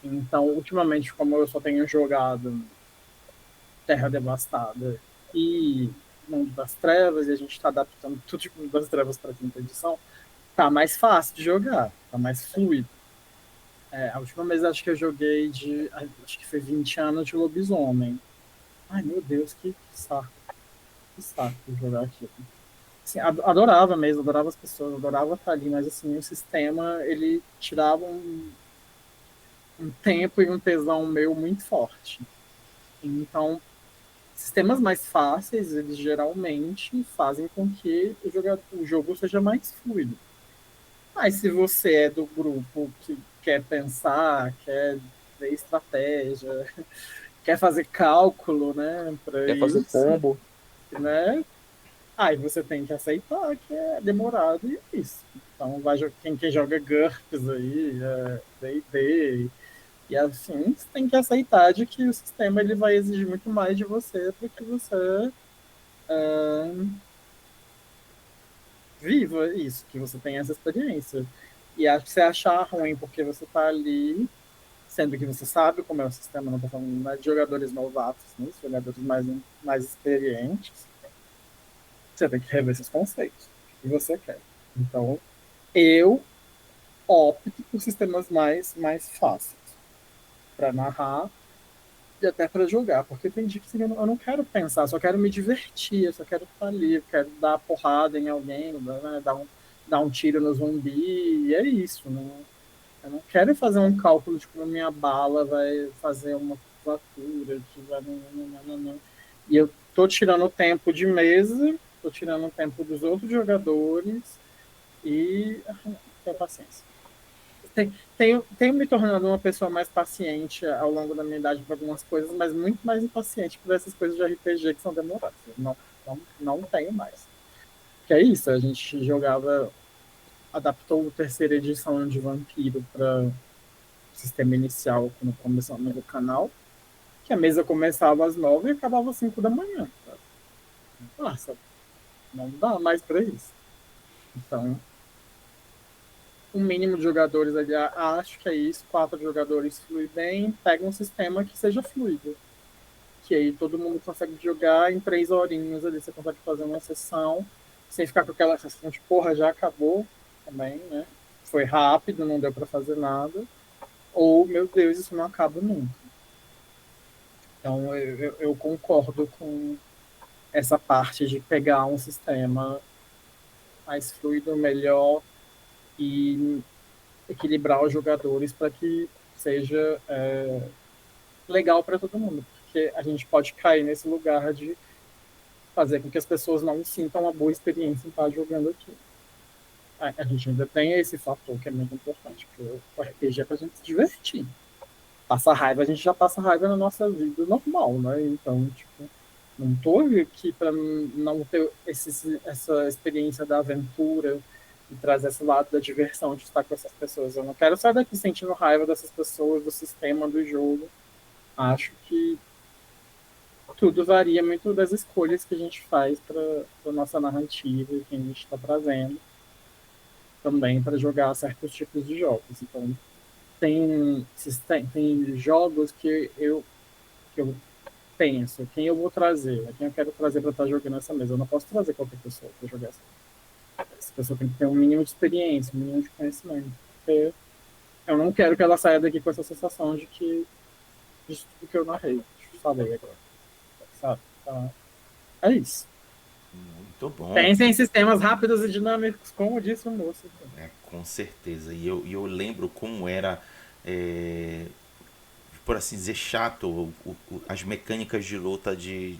Então, ultimamente, como eu só tenho jogado Terra Devastada e Mundo das Trevas, e a gente está adaptando tudo de Mundo das Trevas para a quinta edição, tá mais fácil de jogar, tá mais fluido. A última vez acho que eu joguei acho que foi 20 anos de lobisomem. Ai, meu Deus, que saco. Que saco de jogar aquilo. Assim, adorava mesmo, adorava as pessoas, adorava estar ali, mas assim, o sistema, ele tirava um tempo e um tesão meu muito forte. Então, sistemas mais fáceis, eles geralmente fazem com que o jogo seja mais fluido. Mas se você é do grupo que quer pensar, quer ver estratégia, quer fazer cálculo, né, para Quer fazer isso, combo? né? Aí você tem que aceitar que é demorado e é isso. Então, quem joga GURPS aí, D&D e assim, você tem que aceitar de que o sistema ele vai exigir muito mais de você para que você viva isso, que você tenha essa experiência. E acho que você achar ruim porque você está ali, sendo que você sabe como é o sistema, não estou falando de jogadores novatos, né? Jogadores mais experientes, você tem que rever esses conceitos. O que você quer. Então, eu opto por sistemas mais fáceis para narrar e até para jogar, porque tem dia que assim, eu não quero pensar, só quero me divertir, eu só quero estar ali, eu quero dar porrada em alguém, né, dar um tiro no zumbi, e é isso, né? Eu não quero fazer um cálculo de como a minha bala vai fazer uma curvatura, que vai. Não. E eu tô tirando o tempo de mesa, tô tirando o tempo dos outros jogadores e tenho paciência. tenho me tornado uma pessoa mais paciente ao longo da minha idade para algumas coisas, mas muito mais impaciente por essas coisas de RPG que são demoradas. Não tenho mais. Que é isso, a gente adaptou a terceira edição de Vampiro para sistema inicial quando começamos o canal, que a mesa começava às 9 e acabava às 5 da manhã. Nossa, não dá mais para isso. Então, um mínimo de jogadores ali, acho que é isso, 4 jogadores flui bem, pega um sistema que seja fluido. Que aí todo mundo consegue jogar em 3 horinhas ali, você consegue fazer uma sessão, sem ficar com aquela sensação de porra, já acabou também, né? Foi rápido, não deu para fazer nada. Ou, meu Deus, isso não acaba nunca. Então, eu concordo com essa parte de pegar um sistema mais fluido, melhor e equilibrar os jogadores para que seja legal para todo mundo. Porque a gente pode cair nesse lugar de fazer com que as pessoas não sintam uma boa experiência em estar jogando aqui. A gente ainda tem esse fator que é muito importante, porque o RPG é pra gente se divertir. Passar raiva, a gente já passa raiva na nossa vida normal, né? Então, tipo, não tô aqui para não ter essa experiência da aventura e trazer esse lado da diversão de estar com essas pessoas. Eu não quero sair daqui sentindo raiva dessas pessoas, do sistema, do jogo. Acho que tudo varia muito das escolhas que a gente faz para a nossa narrativa e que a gente está trazendo também para jogar certos tipos de jogos. Então, tem jogos que eu penso, quem eu vou trazer, quem eu quero trazer para estar jogando essa mesa. Eu não posso trazer qualquer pessoa para jogar essa pessoa tem que ter um mínimo de experiência, um mínimo de conhecimento. Porque eu não quero que ela saia daqui com essa sensação de que disso tudo que eu narrei, falei agora. Sabe? Então, é isso. Muito bom. Pensem em sistemas rápidos e dinâmicos, como disse o moço. Com certeza. E eu lembro como era, por assim dizer, chato as mecânicas de luta de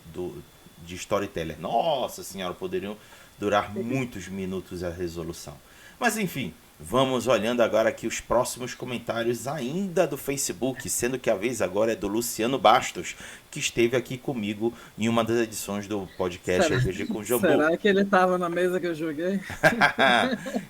storyteller. Nossa senhora, poderiam durar muitos minutos a resolução. Mas enfim, vamos olhando agora aqui os próximos comentários ainda do Facebook, sendo que a vez agora é do Luciano Bastos, que esteve aqui comigo em uma das edições do podcast RPG com Jambu. Será que ele estava na mesa que eu joguei?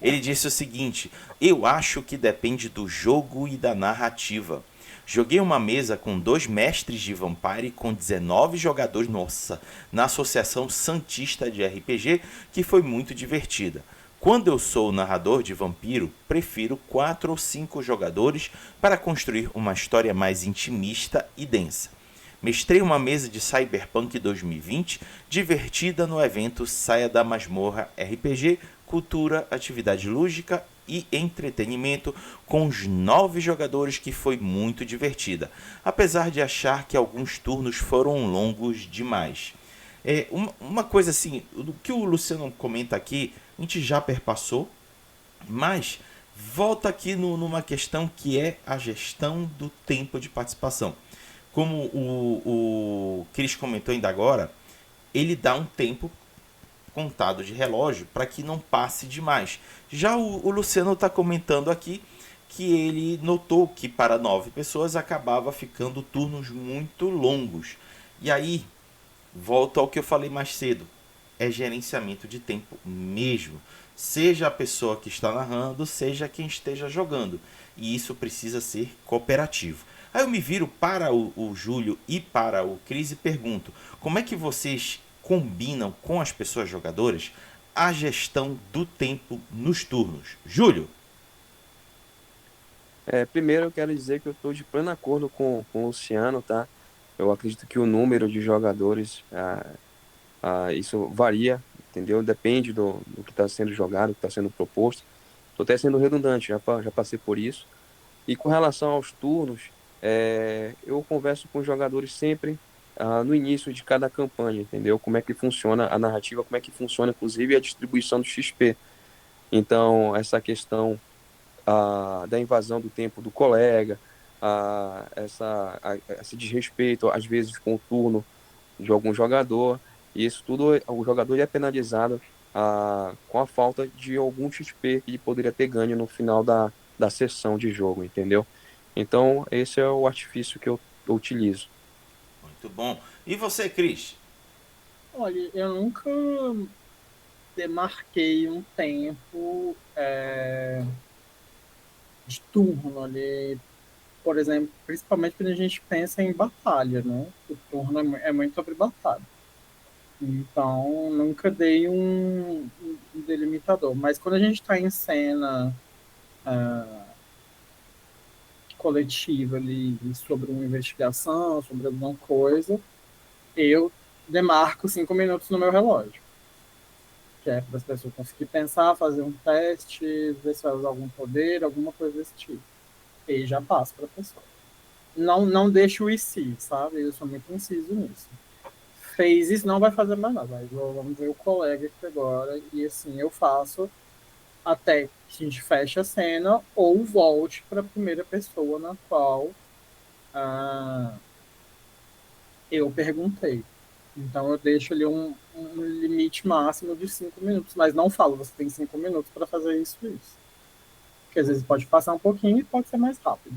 Ele disse o seguinte: eu acho que depende do jogo e da narrativa. Joguei uma mesa com 2 mestres de Vampire com 19 jogadores, nossa, na Associação Santista de RPG, que foi muito divertida. Quando eu sou o narrador de Vampiro, prefiro 4 ou 5 jogadores para construir uma história mais intimista e densa. Mestrei uma mesa de Cyberpunk 2020, divertida no evento Saia da Masmorra RPG, Cultura, Atividade Lúdica e Entretenimento, com os 9 jogadores, que foi muito divertida, apesar de achar que alguns turnos foram longos demais. Uma coisa assim, o que o Luciano comenta aqui, a gente já perpassou, mas volta aqui numa questão que é a gestão do tempo de participação. Como o Chris comentou ainda agora, ele dá um tempo contado de relógio para que não passe demais. Já o Luciano está comentando aqui que ele notou que para 9 pessoas acabava ficando turnos muito longos. E aí, volto ao que eu falei mais cedo, é gerenciamento de tempo mesmo. Seja a pessoa que está narrando, seja quem esteja jogando. E isso precisa ser cooperativo. Aí eu me viro para o Júlio e para o Cris e pergunto: como é que vocês combinam com as pessoas jogadoras a gestão do tempo nos turnos? Júlio? Primeiro eu quero dizer que eu estou de pleno acordo com o Luciano, tá? Eu acredito que o número de jogadores, isso varia, entendeu? Depende do que está sendo jogado, do que está sendo proposto. Estou até sendo redundante, já passei por isso. E com relação aos turnos, eu converso com os jogadores sempre no início de cada campanha, entendeu? Como é que funciona a narrativa, como é que funciona, inclusive, a distribuição do XP. Então, essa questão da invasão do tempo do colega, esse desrespeito, às vezes, com o turno de algum jogador, e isso tudo, o jogador é penalizado com a falta de algum XP que ele poderia ter ganho no final da sessão de jogo, entendeu? Então, esse é o artifício que eu utilizo. Muito bom. E você, Cris? Olha, eu nunca demarquei um tempo de turno ali, por exemplo, principalmente quando a gente pensa em batalha, né? O turno é muito sobre batalha. Então, nunca dei um delimitador. Mas quando a gente está em cena coletiva ali sobre uma investigação, sobre alguma coisa, eu demarco 5 minutos no meu relógio. Que é para as pessoas conseguirem pensar, fazer um teste, ver se vai usar algum poder, alguma coisa desse tipo. E já passo para a pessoa. Não deixo o IC, sabe? Eu sou muito inciso nisso. Fez isso, não vai fazer mais nada. Vamos ver o colega aqui agora. E assim eu faço até que a gente feche a cena ou volte para a primeira pessoa na qual eu perguntei. Então eu deixo ali um limite máximo de 5 minutos, mas não falo, você tem 5 minutos para fazer isso e isso. Porque às vezes pode passar um pouquinho e pode ser mais rápido.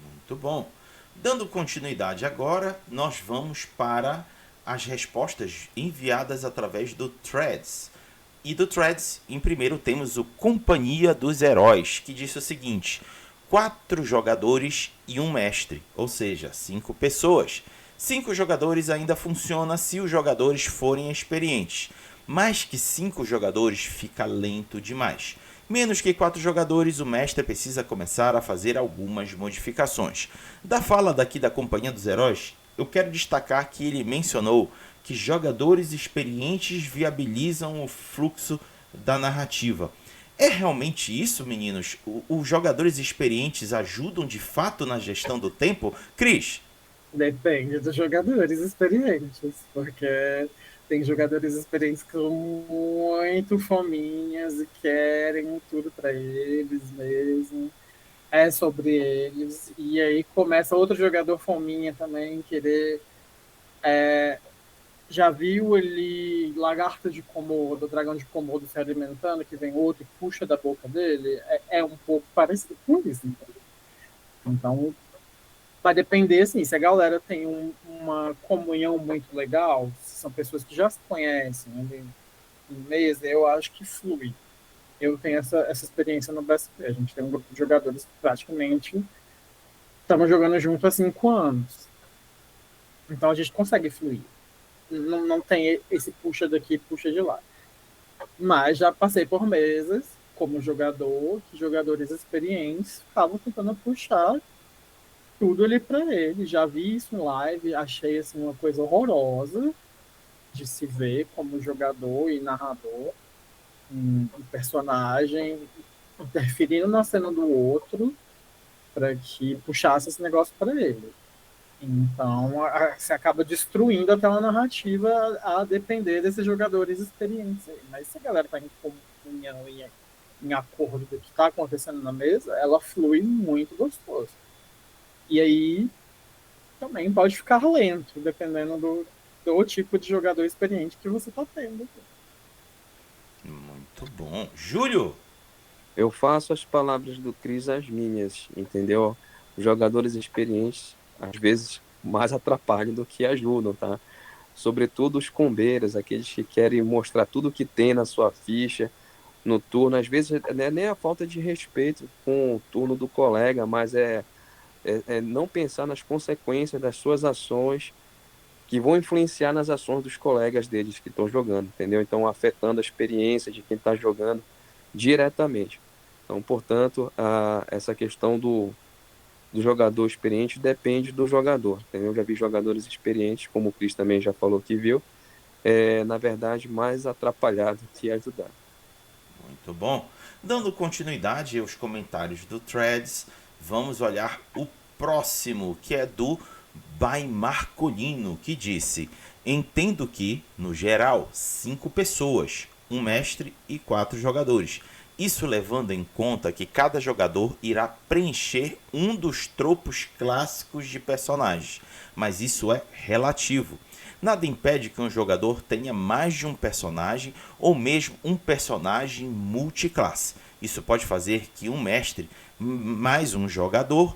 Muito bom. Dando continuidade agora, nós vamos para as respostas enviadas através do Threads. E do Threads, em primeiro, temos o Companhia dos Heróis, que disse o seguinte: 4 jogadores e um mestre, ou seja, 5 pessoas. 5 jogadores ainda funciona se os jogadores forem experientes. Mais que 5 jogadores fica lento demais. Menos que 4 jogadores, o mestre precisa começar a fazer algumas modificações. Da fala daqui da Companhia dos Heróis, eu quero destacar que ele mencionou que jogadores experientes viabilizam o fluxo da narrativa. É realmente isso, meninos? Os jogadores experientes ajudam de fato na gestão do tempo? Cris? Depende dos jogadores experientes, porque tem jogadores experientes que são muito fominhas e querem tudo para eles mesmo. É sobre eles. E aí começa outro jogador fominha também querer. Já viu ele, lagarto de Komodo, dragão de Komodo se alimentando, que vem outro e puxa da boca dele? É um pouco parecido com isso. Então, vai depender, assim, se a galera tem uma comunhão muito legal, se são pessoas que já se conhecem, né, em mesa, eu acho que flui. Eu tenho essa experiência no BSP. A gente tem um grupo de jogadores que praticamente estamos jogando junto há 5 anos. Então a gente consegue fluir. Não tem esse puxa daqui, puxa de lá. Mas já passei por mesas como jogador, que jogadores experientes ficavam tentando puxar tudo ali para ele. Já vi isso em live, achei assim uma coisa horrorosa de se ver como jogador e narrador, um personagem interferindo na cena do outro para que puxasse esse negócio para ele. Então, você acaba destruindo aquela narrativa a depender desses jogadores experientes. Mas se a galera está em comunhão e em acordo com o que está acontecendo na mesa, ela flui muito gostoso. E aí também pode ficar lento, dependendo do tipo de jogador experiente que você está tendo. Muito bom. Júlio? Eu faço as palavras do Cris as minhas, entendeu? Os jogadores experientes, às vezes, mais atrapalham do que ajudam, tá? Sobretudo os combeiras, aqueles que querem mostrar tudo que tem na sua ficha no turno. Às vezes, não é nem a falta de respeito com o turno do colega, mas é não pensar nas consequências das suas ações que vão influenciar nas ações dos colegas deles que estão jogando, entendeu? Então, afetando a experiência de quem está jogando diretamente. Então, portanto, essa questão do jogador experiente depende do jogador, entendeu? Eu já vi jogadores experientes, como o Cris também já falou que viu, na verdade, mais atrapalhado que ajudar. Muito bom. Dando continuidade aos comentários do Threads, vamos olhar o próximo, que é do By Marcolino, que disse: entendo que, no geral, 5 pessoas, um mestre e 4 jogadores. Isso levando em conta que cada jogador irá preencher um dos tropos clássicos de personagens, mas isso é relativo. Nada impede que um jogador tenha mais de um personagem ou mesmo um personagem multiclasse. Isso pode fazer que um mestre mais um jogador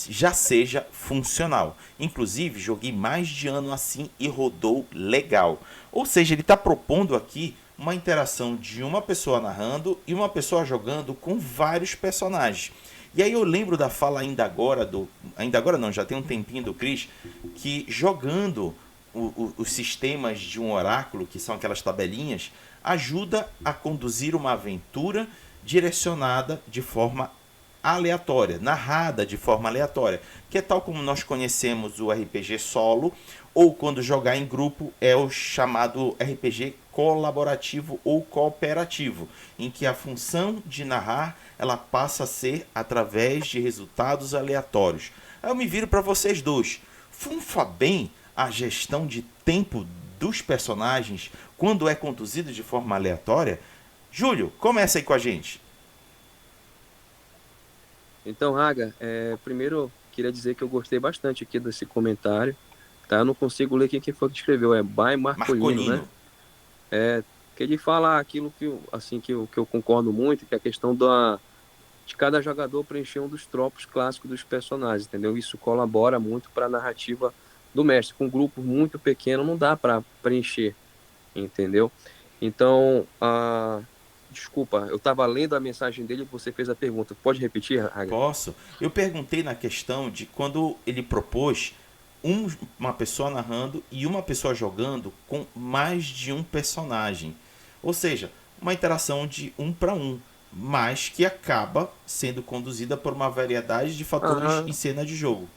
já seja funcional. Inclusive, joguei mais de ano assim e rodou legal. Ou seja, ele está propondo aqui uma interação de uma pessoa narrando e uma pessoa jogando com vários personagens. E aí eu lembro da fala ainda agora não, já tem um tempinho do Chris, que jogando os sistemas de um oráculo, que são aquelas tabelinhas, ajuda a conduzir uma aventura direcionada de forma aleatória, narrada de forma aleatória, que é tal como nós conhecemos o RPG solo, ou quando jogar em grupo é o chamado RPG colaborativo ou cooperativo, em que a função de narrar ela passa a ser através de resultados aleatórios. Aí eu me viro para vocês dois. Funfa bem a gestão de tempo dos personagens quando é conduzido de forma aleatória? Júlio, começa aí com a gente. Então, Raga, primeiro eu queria dizer que eu gostei bastante aqui desse comentário, tá? Eu não consigo ler quem foi que escreveu, é By Marcolino, né? Que ele fala aquilo que eu concordo muito, que é a questão de cada jogador preencher um dos tropos clássicos dos personagens, entendeu? Isso colabora muito para a narrativa do mestre. Com um grupo muito pequeno não dá para preencher, entendeu? Então, desculpa, eu estava lendo a mensagem dele e você fez a pergunta. Pode repetir, Raga? Posso? Eu perguntei na questão de quando ele propôs uma pessoa narrando e uma pessoa jogando com mais de um personagem. Ou seja, uma interação de um para um, mas que acaba sendo conduzida por uma variedade de fatores em cena de jogo.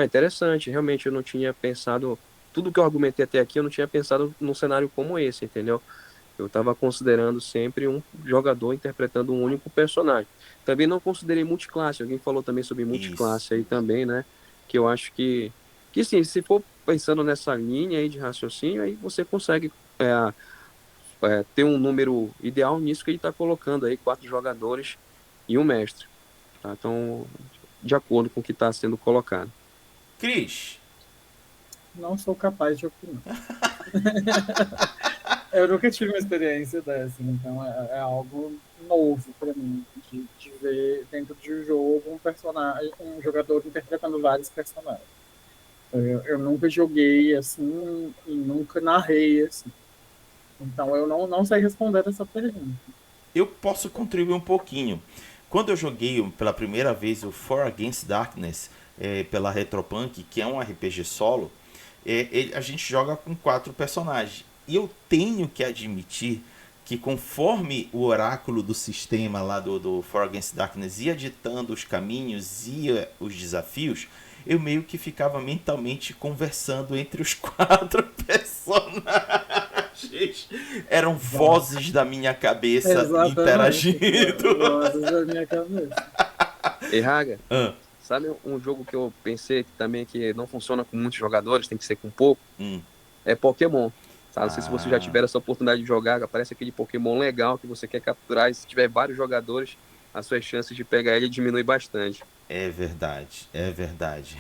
Interessante. Realmente eu não tinha pensado... Tudo que eu argumentei até aqui, eu não tinha pensado num cenário como esse, entendeu? Eu estava considerando sempre um jogador interpretando um único personagem. Também não considerei multiclasse. Alguém falou também sobre multiclasse aí também, né? Que eu acho que sim, se for pensando nessa linha aí de raciocínio, aí você consegue ter um número ideal nisso que ele está colocando aí, 4 jogadores e um mestre. Tá? Então, de acordo com o que está sendo colocado. Cris? Não sou capaz de opinar. Eu nunca tive uma experiência dessa, então é algo novo para mim, de ver dentro de um jogo um jogador interpretando vários personagens. Eu nunca joguei assim e nunca narrei assim. Então eu não sei responder essa pergunta. Eu posso contribuir um pouquinho. Quando eu joguei pela primeira vez o For Against Darkness pela Retropunk, que é um RPG solo, a gente joga com 4 personagens. E eu tenho que admitir que conforme o oráculo do sistema lá do For Against Darkness ia ditando os caminhos e os desafios, eu meio que ficava mentalmente conversando entre os 4 personagens. Eram vozes da minha cabeça. Exatamente. Interagindo. Vozes da minha cabeça. E Raga, sabe um jogo que eu pensei também que não funciona com muitos jogadores, tem que ser com pouco? É Pokémon. Tá? Não sei se você já tiver essa oportunidade de jogar, aparece aquele Pokémon legal que você quer capturar, e se tiver vários jogadores, as suas chances de pegar ele diminui bastante. É verdade, é verdade.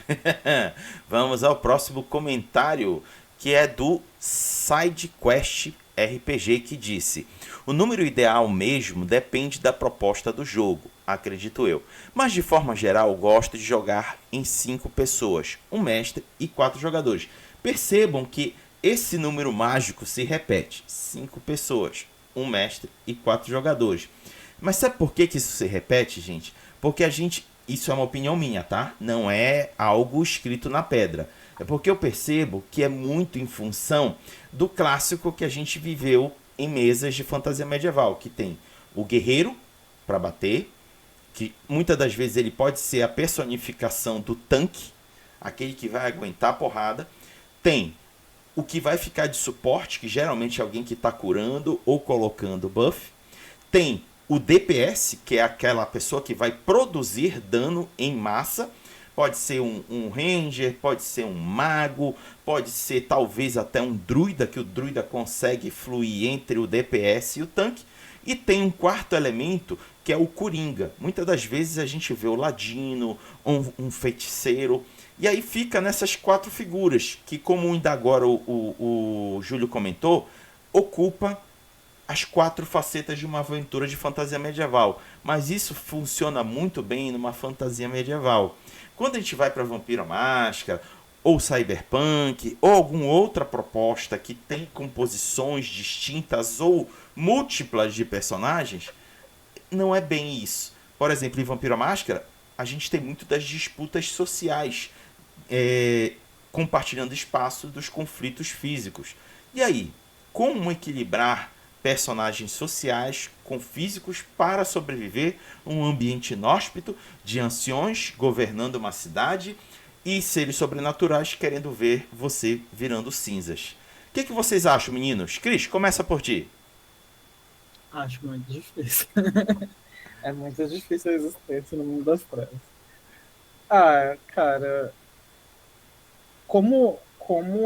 Vamos ao próximo comentário, que é do SideQuest RPG, que disse: o número ideal mesmo depende da proposta do jogo, acredito eu. Mas de forma geral, gosto de jogar em 5 pessoas, um mestre e 4 jogadores. Percebam que esse número mágico se repete: 5 pessoas, um mestre e 4 jogadores. Mas sabe por que isso se repete, gente? Porque isso é uma opinião minha, tá? Não é algo escrito na pedra. É porque eu percebo que é muito em função do clássico que a gente viveu em mesas de fantasia medieval, que tem o guerreiro para bater, que muitas das vezes ele pode ser a personificação do tanque, aquele que vai aguentar a porrada. Tem o que vai ficar de suporte, que geralmente é alguém que está curando ou colocando buff. Tem o DPS, que é aquela pessoa que vai produzir dano em massa. Pode ser um ranger, pode ser um mago, pode ser talvez até um druida, que o druida consegue fluir entre o DPS e o tanque. E tem um quarto elemento, que é o coringa. Muitas das vezes a gente vê o ladino, um feiticeiro. E aí fica nessas 4 figuras, que como ainda agora o Júlio comentou, ocupa as 4 facetas de uma aventura de fantasia medieval, mas isso funciona muito bem numa fantasia medieval. Quando a gente vai para Vampiro à Máscara, ou Cyberpunk, ou alguma outra proposta que tem composições distintas ou múltiplas de personagens, não é bem isso. Por exemplo, em Vampiro à Máscara, a gente tem muito das disputas sociais, compartilhando espaço dos conflitos físicos. E aí, como equilibrar personagens sociais com físicos para sobreviver um ambiente inóspito de anciões governando uma cidade e seres sobrenaturais querendo ver você virando cinzas? O que vocês acham, meninos? Cris, começa por ti. Acho muito difícil. É muito difícil a existência no mundo das trevas. Ah, cara, como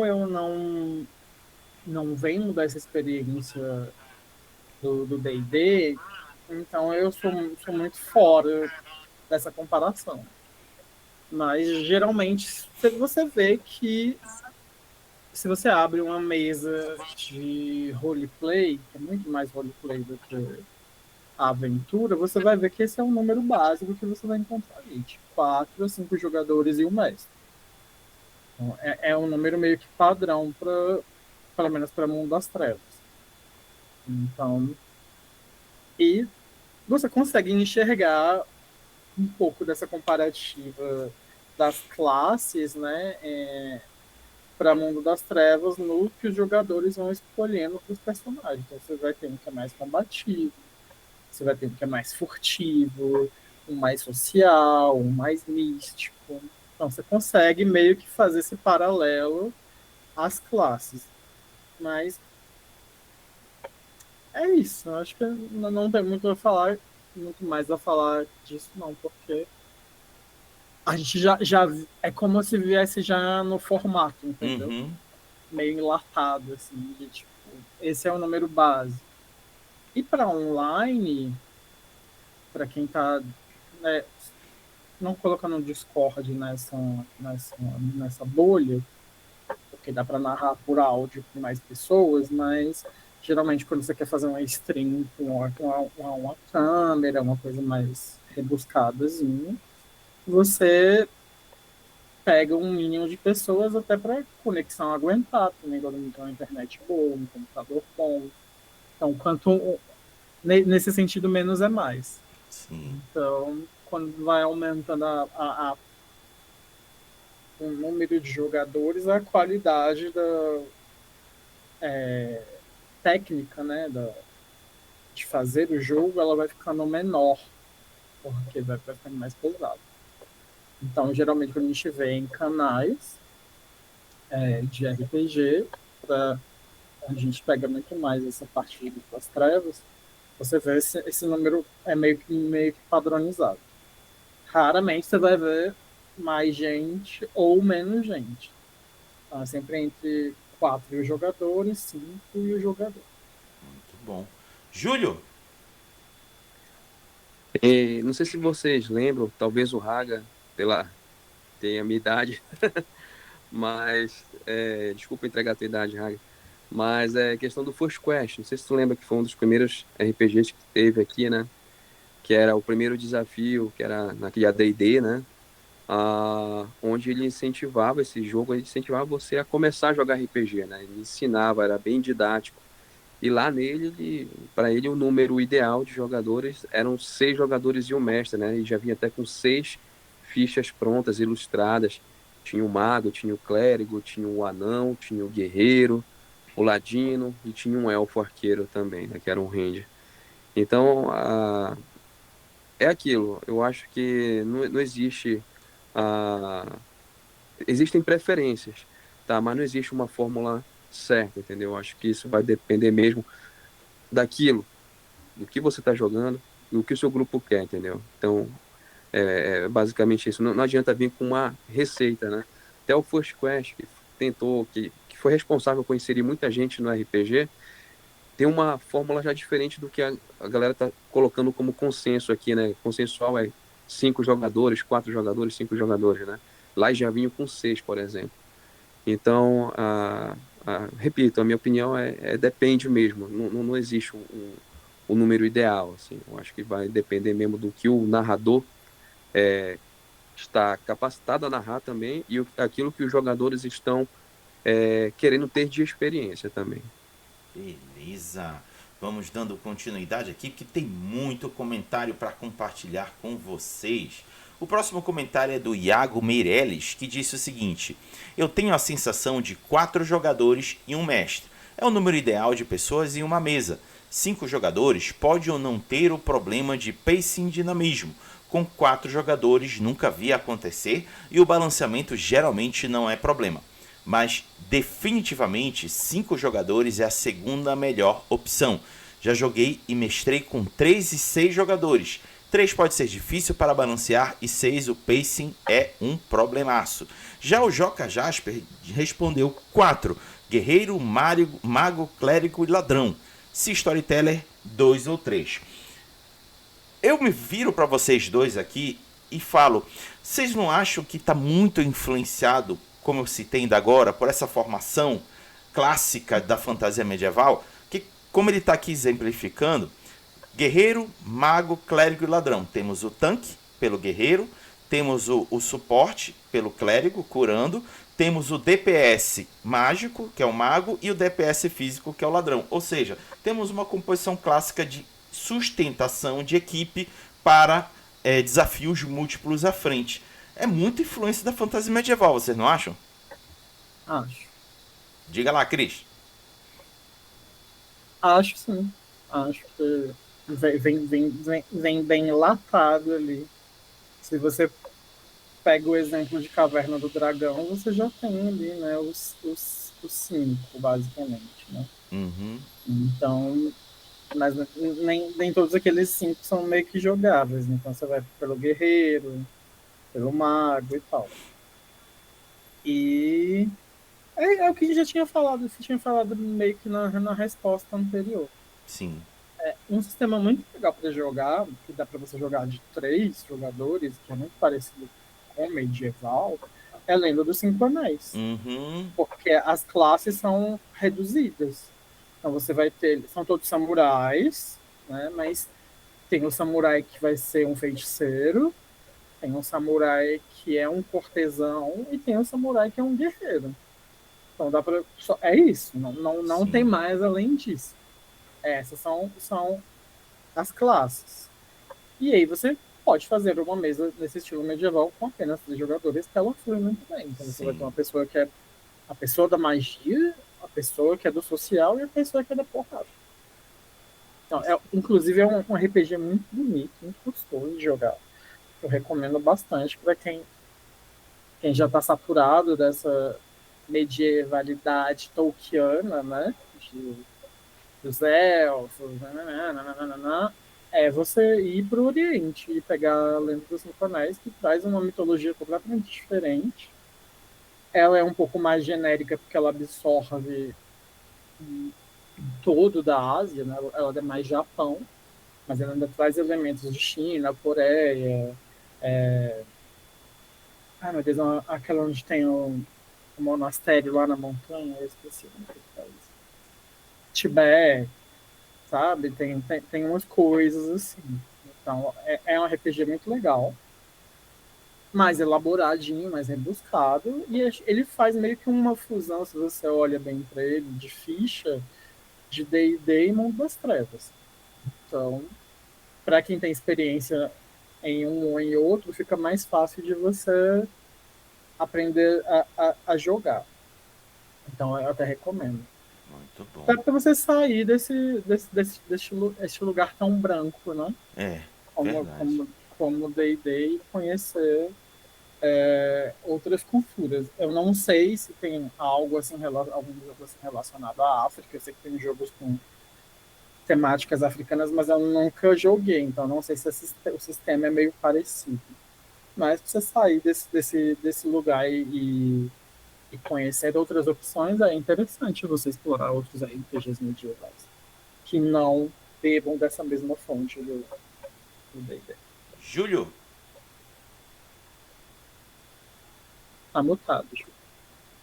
eu não venho dessa experiência do D&D, então eu sou muito fora dessa comparação. Mas geralmente você vê que se você abre uma mesa de roleplay, que é muito mais roleplay do que a aventura, você vai ver que esse é um número básico que você vai encontrar ali, de 4 a 5 jogadores e um mestre. Então, é um número meio que padrão, pelo menos para o mundo das trevas. Então, e você consegue enxergar um pouco dessa comparativa das classes, né, para mundo das trevas, no que os jogadores vão escolhendo para os personagens. Então, você vai ter um que é mais combativo, você vai ter um que é mais furtivo, um mais social, um mais místico. Então, você consegue meio que fazer esse paralelo às classes. Mas é isso. Eu acho que não tem muito a falar, muito mais a falar disso, não, porque a gente já é como se viesse já no formato, entendeu? Uhum. Meio enlatado, assim, de tipo, esse é o número base. E para online, para quem tá, né, não colocando o Discord nessa bolha, porque dá para narrar por áudio com mais pessoas, mas geralmente quando você quer fazer uma stream com uma câmera, uma coisa mais rebuscadazinha, você pega um mínimo de pessoas até para conexão aguentar, também todo mundo tem uma internet boa, um computador bom. Então, nesse sentido, menos é mais. Sim. Então, quando vai aumentando o número de jogadores, a qualidade da técnica, né, de fazer o jogo, ela vai ficando menor, porque vai ficando mais pesado. Então, geralmente, quando a gente vê em canais de RPG, a gente pega muito mais essa parte das trevas, você vê esse número é meio que padronizado. Raramente você vai ver mais gente ou menos gente. Tá? Sempre entre 4 e o jogador e 5 e o jogador. Muito bom. Júlio? E não sei se vocês lembram, talvez o Raga, tenha a minha idade, mas desculpa entregar a tua idade, Raga, mas é questão do First Quest. Não sei se tu lembra que foi um dos primeiros RPGs que teve aqui, né? Que era o primeiro desafio, que era naquele AD&D, né? Onde ele incentivava esse jogo, ele incentivava você a começar a jogar RPG, né? Ele ensinava, era bem didático. E lá nele, para ele, o número ideal de jogadores eram 6 jogadores e um mestre, né? E já vinha até com 6 fichas prontas, ilustradas. Tinha o mago, tinha o clérigo, tinha o anão, tinha o guerreiro, o ladino e tinha um elfo arqueiro também, né? Que era um ranger. Então, é aquilo. Eu acho que não existe... existem preferências, tá? Mas não existe uma fórmula certa, entendeu? Eu acho que isso vai depender mesmo daquilo, do que você está jogando, do que o seu grupo quer, entendeu? Então, é basicamente isso. Não adianta vir com uma receita, né? Até o First Quest, que tentou, que foi responsável por inserir muita gente no RPG, tem uma fórmula já diferente do que a galera está colocando como consenso aqui, né? Consensual é 5 jogadores, 4 jogadores, 5 jogadores, né? Lá já vinham com 6, por exemplo. Então, Repito, a minha opinião depende mesmo. Não existe um número ideal. Assim. Eu acho que vai depender mesmo do que o narrador está capacitado a narrar também e aquilo que os jogadores estão querendo ter de experiência também. Beleza. Vamos dando continuidade aqui, porque tem muito comentário para compartilhar com vocês. O próximo comentário é do Iago Meirelles, que disse o seguinte: eu tenho a sensação de 4 jogadores e um mestre. É o número ideal de pessoas em uma mesa. 5 jogadores pode ou não ter o problema de pacing dinamismo. Com 4 jogadores nunca vi acontecer e o balanceamento geralmente não é problema. Mas definitivamente 5 jogadores é a segunda melhor opção. Já joguei e mestrei com 3 e 6 jogadores. 3 pode ser difícil para balancear e 6 o pacing é um problemaço. Já o Joca Jasper respondeu 4. Guerreiro, mago, clérigo e ladrão. Se storyteller, 2 ou 3. Eu me viro para vocês dois aqui e falo, vocês não acham que está muito influenciado, como eu citei ainda agora, por essa formação clássica da fantasia medieval? Que, como ele está aqui exemplificando, guerreiro, mago, clérigo e ladrão. Temos o tanque pelo guerreiro, temos o suporte pelo clérigo, curando, temos o DPS mágico, que é o mago, e o DPS físico, que é o ladrão. Ou seja, temos uma composição clássica de sustentação de equipe para desafios múltiplos à frente. É muita influência da fantasia medieval, vocês não acham? Acho. Diga lá, Cris. Acho sim. Acho que vem bem latado ali. Se você pega o exemplo de Caverna do Dragão, você já tem ali, né, os 5, basicamente, né? Uhum. Então, mas nem todos aqueles 5 são meio que jogáveis. Então você vai pelo guerreiro, pelo mago e tal. E é o que a gente já tinha falado, você tinha falado meio que na resposta anterior. Sim. Um sistema muito legal para jogar, que dá para você jogar de 3 jogadores, que é muito parecido com o medieval, é a Lenda dos Cinco Anéis. Uhum. Porque as classes são reduzidas. Então você vai ter, são todos samurais, né? Mas tem o samurai que vai ser um feiticeiro, tem um samurai que é um cortesão e tem um samurai que é um guerreiro. Então dá para é isso, não tem mais além disso. Essas são as classes. E aí você pode fazer uma mesa nesse estilo medieval com apenas 3 jogadores, que ela flui muito bem. Então você vai ter uma pessoa que é a pessoa da magia, a pessoa que é do social e a pessoa que é da porrada. Então, inclusive é um RPG muito bonito, muito gostoso de jogar. Eu recomendo bastante para quem já está saturado dessa medievalidade tolkiana, né? Dos elfos, nananana, é você ir para o Oriente e pegar a Lenda dos Cinco Anéis, que traz uma mitologia completamente diferente. Ela é um pouco mais genérica porque ela absorve todo da Ásia, né? Ela é mais Japão, mas ela ainda traz elementos de China, Coreia. Ai, meu Deus, aquela onde tem o monastério lá na montanha, eu esqueci o nome que faz. Tibete, sabe? Tem umas coisas assim. Então, é um RPG muito legal, mais elaboradinho, mais rebuscado, e ele faz meio que uma fusão, se você olha bem para ele, de ficha, de D&D e Mundo das Trevas. Então, para quem tem experiência em um ou em outro, fica mais fácil de você aprender a jogar. Então, eu até recomendo. Muito bom. Até para você sair desse lugar tão branco, né? Como D&D e conhecer outras culturas. Eu não sei se tem algo assim, algum jogo assim relacionado à África. Eu sei que tem jogos com temáticas africanas, mas eu nunca joguei, então não sei se o sistema é meio parecido. Mas para você sair desse lugar e conhecer outras opções, é interessante você explorar outros RPGs medievais que não bebam dessa mesma fonte do D&D. Júlio. Tá mutado, Júlio.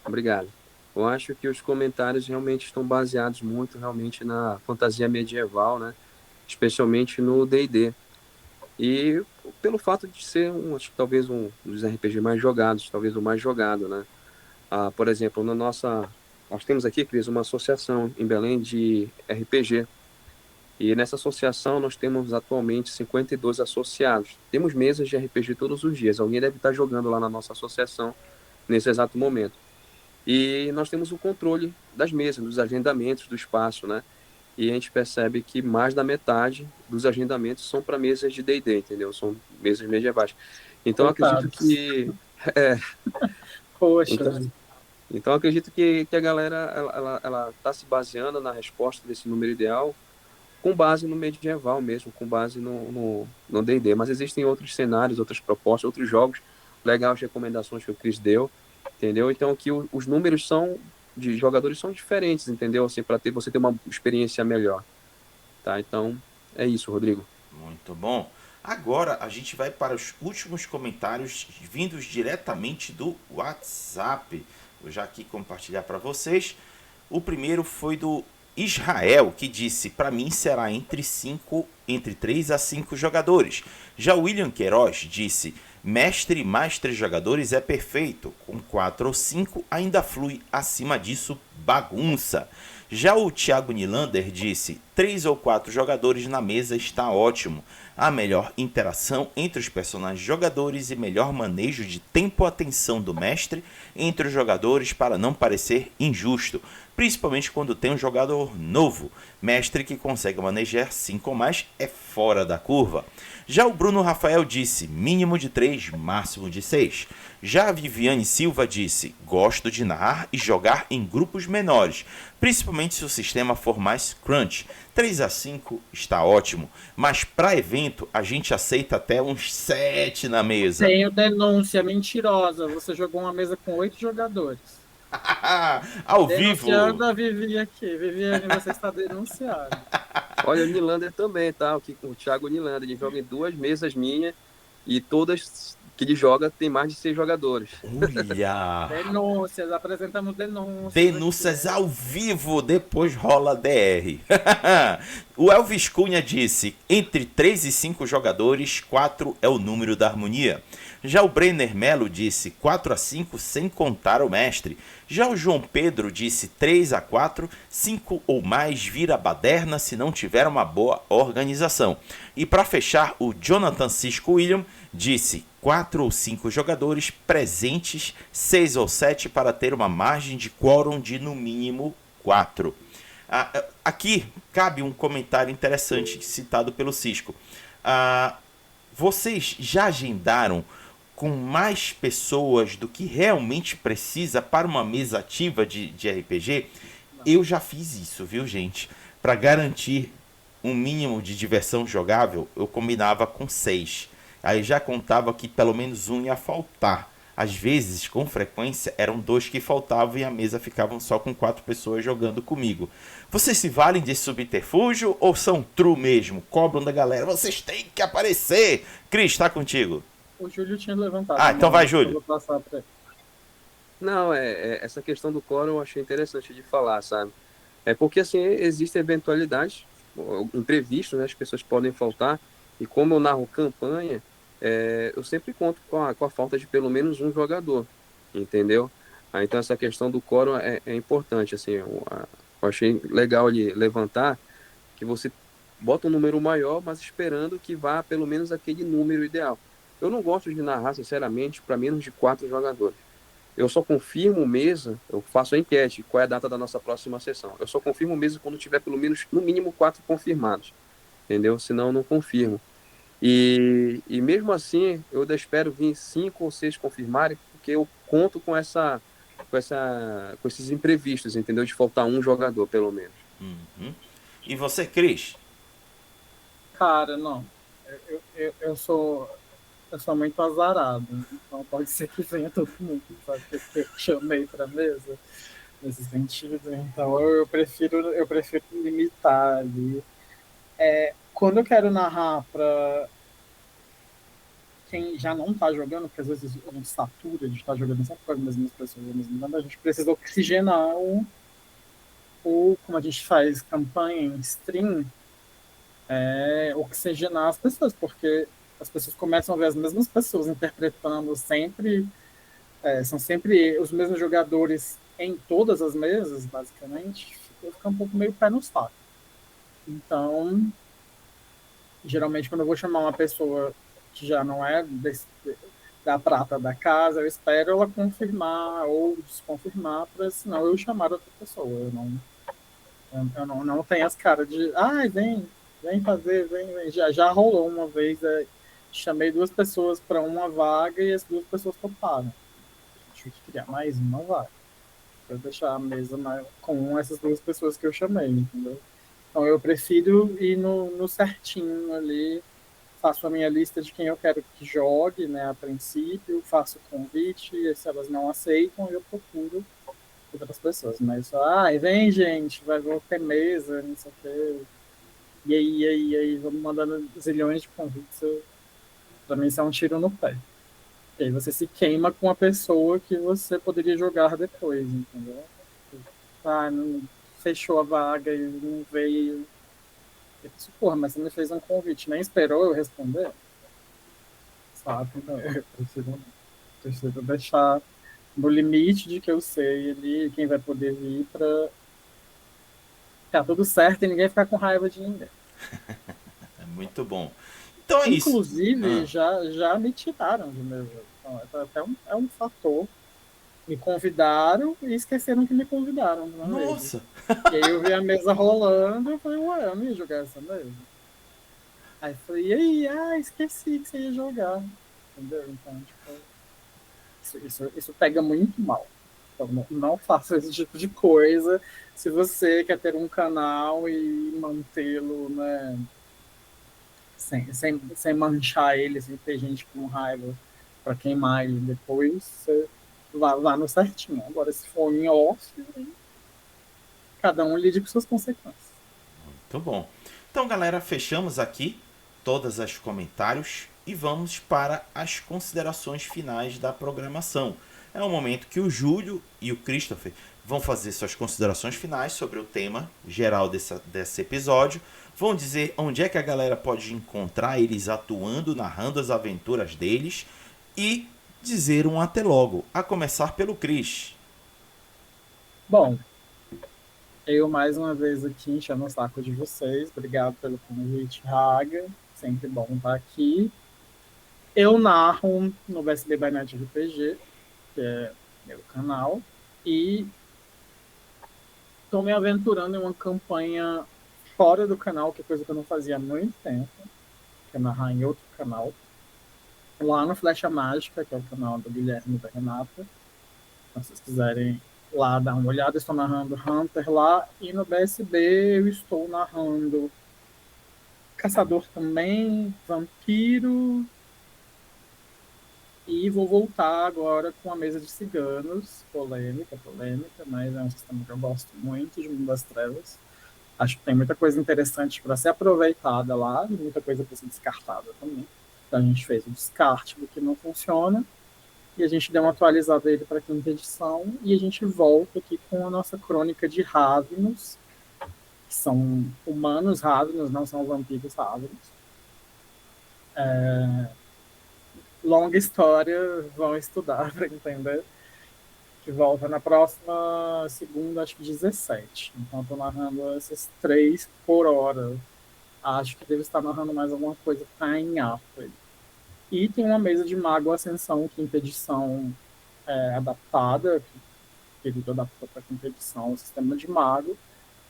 Obrigado. Eu acho que os comentários realmente estão baseados muito realmente na fantasia medieval, né? Especialmente no D&D. E pelo fato de ser acho que talvez um dos RPG mais jogados, talvez o mais jogado, né? Por exemplo, nós temos aqui, Cris, uma associação em Belém de RPG. E nessa associação nós temos atualmente 52 associados. Temos mesas de RPG todos os dias. Alguém deve estar jogando lá na nossa associação nesse exato momento. E nós temos o controle das mesas, dos agendamentos do espaço, né? E a gente percebe que mais da metade dos agendamentos são para mesas de D&D, entendeu? São mesas medievais. Então acredito Coitados. que é, Poxa, então, então acredito que a galera ela tá se baseando na resposta desse número ideal com base no medieval mesmo, com base no D&D. Mas existem outros cenários, outras propostas, outros jogos. Legal as recomendações que o Chris deu, entendeu? Então que os números são de jogadores são diferentes, entendeu? Assim, para você ter uma experiência melhor, tá? Então é isso, Rodrigo. Muito bom. Agora a gente vai para os últimos comentários vindos diretamente do WhatsApp. Vou já aqui compartilhar para vocês. O primeiro foi do Israel, que disse: para mim será entre 3 a 5 jogadores. Já o William Queiroz disse: mestre mais 3 jogadores é perfeito. Com 4 ou 5 ainda flui. Acima disso, bagunça. Já o Thiago Nilander disse: 3 ou 4 jogadores na mesa está ótimo. A melhor interação entre os personagens jogadores e melhor manejo de tempo e atenção do mestre entre os jogadores para não parecer injusto, principalmente quando tem um jogador novo. Mestre que consegue manejar 5 ou mais é fora da curva. Já o Bruno Rafael disse: mínimo de 3, máximo de 6. Já a Viviane Silva disse: gosto de narrar e jogar em grupos menores, principalmente se o sistema for mais crunch. 3 a 5 está ótimo, mas para evento a gente aceita até uns 7 na mesa. tenho denúncia mentirosa. Você jogou uma mesa com 8 jogadores. Ao vivo. Denunciando a Vivi aqui. Viviane, você está denunciando. Olha, o Nilander também, tá? O Thiago Nilander, ele joga em 2 mesas minhas e todas que ele joga tem mais de 6 jogadores. Olha! Denúncias, apresentamos denúncias. Denúncias aqui. ao vivo, depois rola DR. O Elvis Cunha disse: entre 3 e 5 jogadores, 4 é o número da harmonia. Já o Brenner Melo disse 4 a 5 sem contar o mestre. Já o João Pedro disse 3 a 4, 5 ou mais vira baderna se não tiver uma boa organização. E para fechar, o Jonathan Cisco William disse 4 ou 5 jogadores presentes, 6 ou 7 para ter uma margem de quórum de no mínimo 4. Aqui cabe um comentário interessante citado pelo Cisco. Vocês já agendaram com mais pessoas do que realmente precisa para uma mesa ativa de RPG? Eu já fiz isso, viu, gente? Para garantir um mínimo de diversão jogável, eu combinava com 6. Aí já contava que pelo menos um ia faltar. Às vezes, com frequência, eram 2 que faltavam e a mesa ficavam só com 4 pessoas jogando comigo. Vocês se valem desse subterfúgio ou são true mesmo? Cobram da galera, vocês têm que aparecer! Cris, tá contigo. O Júlio tinha levantado. Então vai, Júlio. Eu vou passar pra ele. Não, essa questão do quórum eu achei interessante de falar, sabe? É porque, assim, existem eventualidades, imprevistos, né? As pessoas podem faltar. E como eu narro campanha, eu sempre conto com a falta de pelo menos um jogador, entendeu? Então essa questão do quórum é importante, assim, eu achei legal ele levantar que você bota um número maior, mas esperando que vá pelo menos aquele número ideal. Eu não gosto de narrar, sinceramente, para menos de 4 jogadores. Eu só confirmo mesa, eu faço a enquete, qual é a data da nossa próxima sessão. Eu só confirmo mesa quando tiver pelo menos, no mínimo, 4 confirmados, entendeu? Senão eu não confirmo. E mesmo assim, eu ainda espero vir 5 ou 6 confirmarem, porque eu conto com esses imprevistos, entendeu? De faltar um jogador, pelo menos. Uhum. E você, Cris? Cara, não. Eu sou muito azarado. Então pode ser que venha todo mundo, sabe? Que eu chamei pra mesa nesse sentido. Então eu prefiro limitar ali. Quando eu quero narrar para quem já não está jogando, porque às vezes a gente satura de estar jogando sempre com as mesmas pessoas ao mesmo tempo, a gente precisa oxigenar como a gente faz campanha em stream, oxigenar as pessoas, porque as pessoas começam a ver as mesmas pessoas interpretando sempre, são sempre os mesmos jogadores em todas as mesas, basicamente, fica um pouco meio pé no saco. Então, geralmente, quando eu vou chamar uma pessoa que já não é da prata da casa, eu espero ela confirmar ou desconfirmar, para senão eu chamar outra pessoa. Eu não tenho as caras de, vem fazer, vem. Já rolou uma vez, chamei 2 pessoas para uma vaga e as 2 pessoas toparam. Deixa eu criar mais uma vaga. Para deixar a mesa com essas 2 pessoas que eu chamei, entendeu? Então eu prefiro ir no certinho ali, faço a minha lista de quem eu quero que jogue, né, a princípio, faço o convite, e se elas não aceitam, eu procuro outras pessoas. Mas só, vem gente, vou ter mesa, não sei o quê. E aí, vamos mandando zilhões de convites. Pra mim isso é um tiro no pé. E aí você se queima com a pessoa que você poderia jogar depois, entendeu? Não, fechou a vaga e não veio. Eu disse, porra, mas você me fez um convite, nem esperou eu responder? Sabe? Então, eu preciso deixar no limite de que eu sei ali quem vai poder vir para ficar tudo certo e ninguém ficar com raiva de ninguém. É muito bom. Então é isso. Inclusive, já me tiraram do meu jogo. Então, até um fator. Me convidaram e esqueceram que me convidaram na mesa. Nossa! E aí eu vi a mesa rolando e eu falei, ué, eu não ia jogar essa mesa. Aí eu falei, e aí? Esqueci que você ia jogar. Entendeu? Então, tipo, isso pega muito mal. Então, não faça esse tipo de coisa se você quer ter um canal e mantê-lo, né, sem manchar ele, sem ter gente com raiva para queimar ele depois, você vá no certinho. Agora, se for em off, cada um lide com suas consequências. Muito bom. Então, galera, fechamos aqui todos os comentários e vamos para as considerações finais da programação. É o momento que o Júlio e o Christopher vão fazer suas considerações finais sobre o tema geral desse episódio. Vão dizer onde é que a galera pode encontrar eles atuando, narrando as aventuras deles e dizer um até logo, a começar pelo Chris. Bom, eu mais uma vez aqui enchendo o saco de vocês. Obrigado pelo convite, Raga. Sempre bom estar aqui. Eu narro no BSB by Night RPG, que é meu canal, e estou me aventurando em uma campanha fora do canal, que é coisa que eu não fazia há muito tempo, que é narrar em outro canal, lá no Flecha Mágica, que é o canal do Guilherme e da Renata. Então, se vocês quiserem lá dar uma olhada, estou narrando Hunter lá, e no BSB eu estou narrando Caçador também, Vampiro, e vou voltar agora com a mesa de ciganos, polêmica, mas é um sistema que eu gosto muito, de Mundo das Trevas. Acho que tem muita coisa interessante para ser aproveitada lá, e muita coisa para ser descartada também. Então a gente fez o descarte do que não funciona, e a gente deu uma atualizada ele para a quinta edição, e a gente volta aqui com a nossa crônica de Ravnos, que são humanos Ravnos, não são vampiros Ravnos. Longa história, vão estudar para entender. Que volta na próxima segunda, acho que 17. Então, estou narrando esses 3 por hora. Acho que devo estar narrando mais alguma coisa que está em ato. E tem uma mesa de Mago Ascensão, quinta edição adaptada, que ele adaptou para a quinta edição, o sistema de Mago,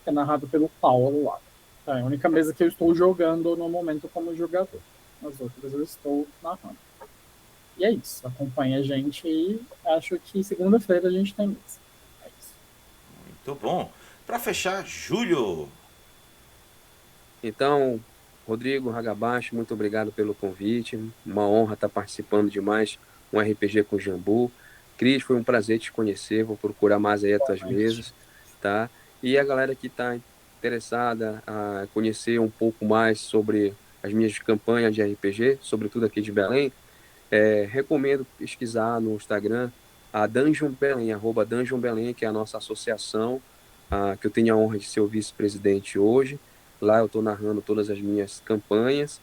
que é narrado pelo Paulo lá. Então, é a única mesa que eu estou jogando no momento como jogador. As outras eu estou narrando. E é isso. Acompanhe a gente e acho que segunda-feira a gente tem mesa. É isso. Muito bom. Para fechar, Júlio. Então, Rodrigo Hagabashi, muito obrigado pelo convite. Uma honra estar participando de mais um RPG com o Jambu. Cris, foi um prazer te conhecer. Vou procurar mais aí as tuas mesas, tá? E a galera que está interessada a conhecer um pouco mais sobre as minhas campanhas de RPG, sobretudo aqui de Belém, Recomendo pesquisar no Instagram a Dungeon Belém, @Dungeon Belém, que é a nossa associação, que eu tenho a honra de ser o vice-presidente hoje. Lá eu estou narrando todas as minhas campanhas.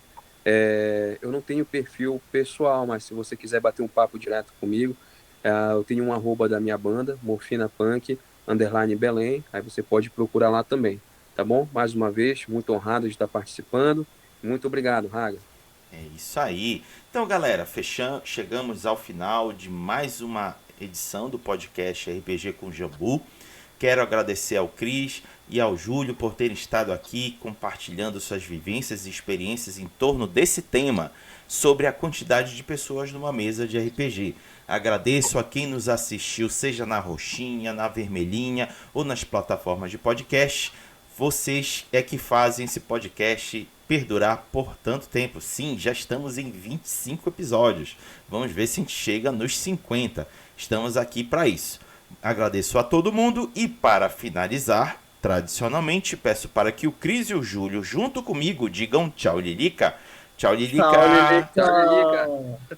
Eu não tenho perfil pessoal, mas se você quiser bater um papo direto comigo, eu tenho um arroba da minha banda, Morfina Punk, _Belém, aí você pode procurar lá também, tá bom? Mais uma vez, muito honrado de estar participando. Muito obrigado, Raga. É isso aí. Então, galera, chegamos ao final de mais uma edição do podcast RPG com Jambu. Quero agradecer ao Cris e ao Júlio por terem estado aqui compartilhando suas vivências e experiências em torno desse tema, sobre a quantidade de pessoas numa mesa de RPG. Agradeço a quem nos assistiu, seja na roxinha, na vermelhinha ou nas plataformas de podcast. Vocês é que fazem esse podcast perdurar por tanto tempo. Sim, já estamos em 25 episódios. Vamos ver se a gente chega nos 50. Estamos aqui para isso. Agradeço a todo mundo e, para finalizar, tradicionalmente peço para que o Cris e o Júlio, junto comigo, digam tchau, Lilica. Tchau, Lilica. Tchau, Lilica. Tchau, Lilica.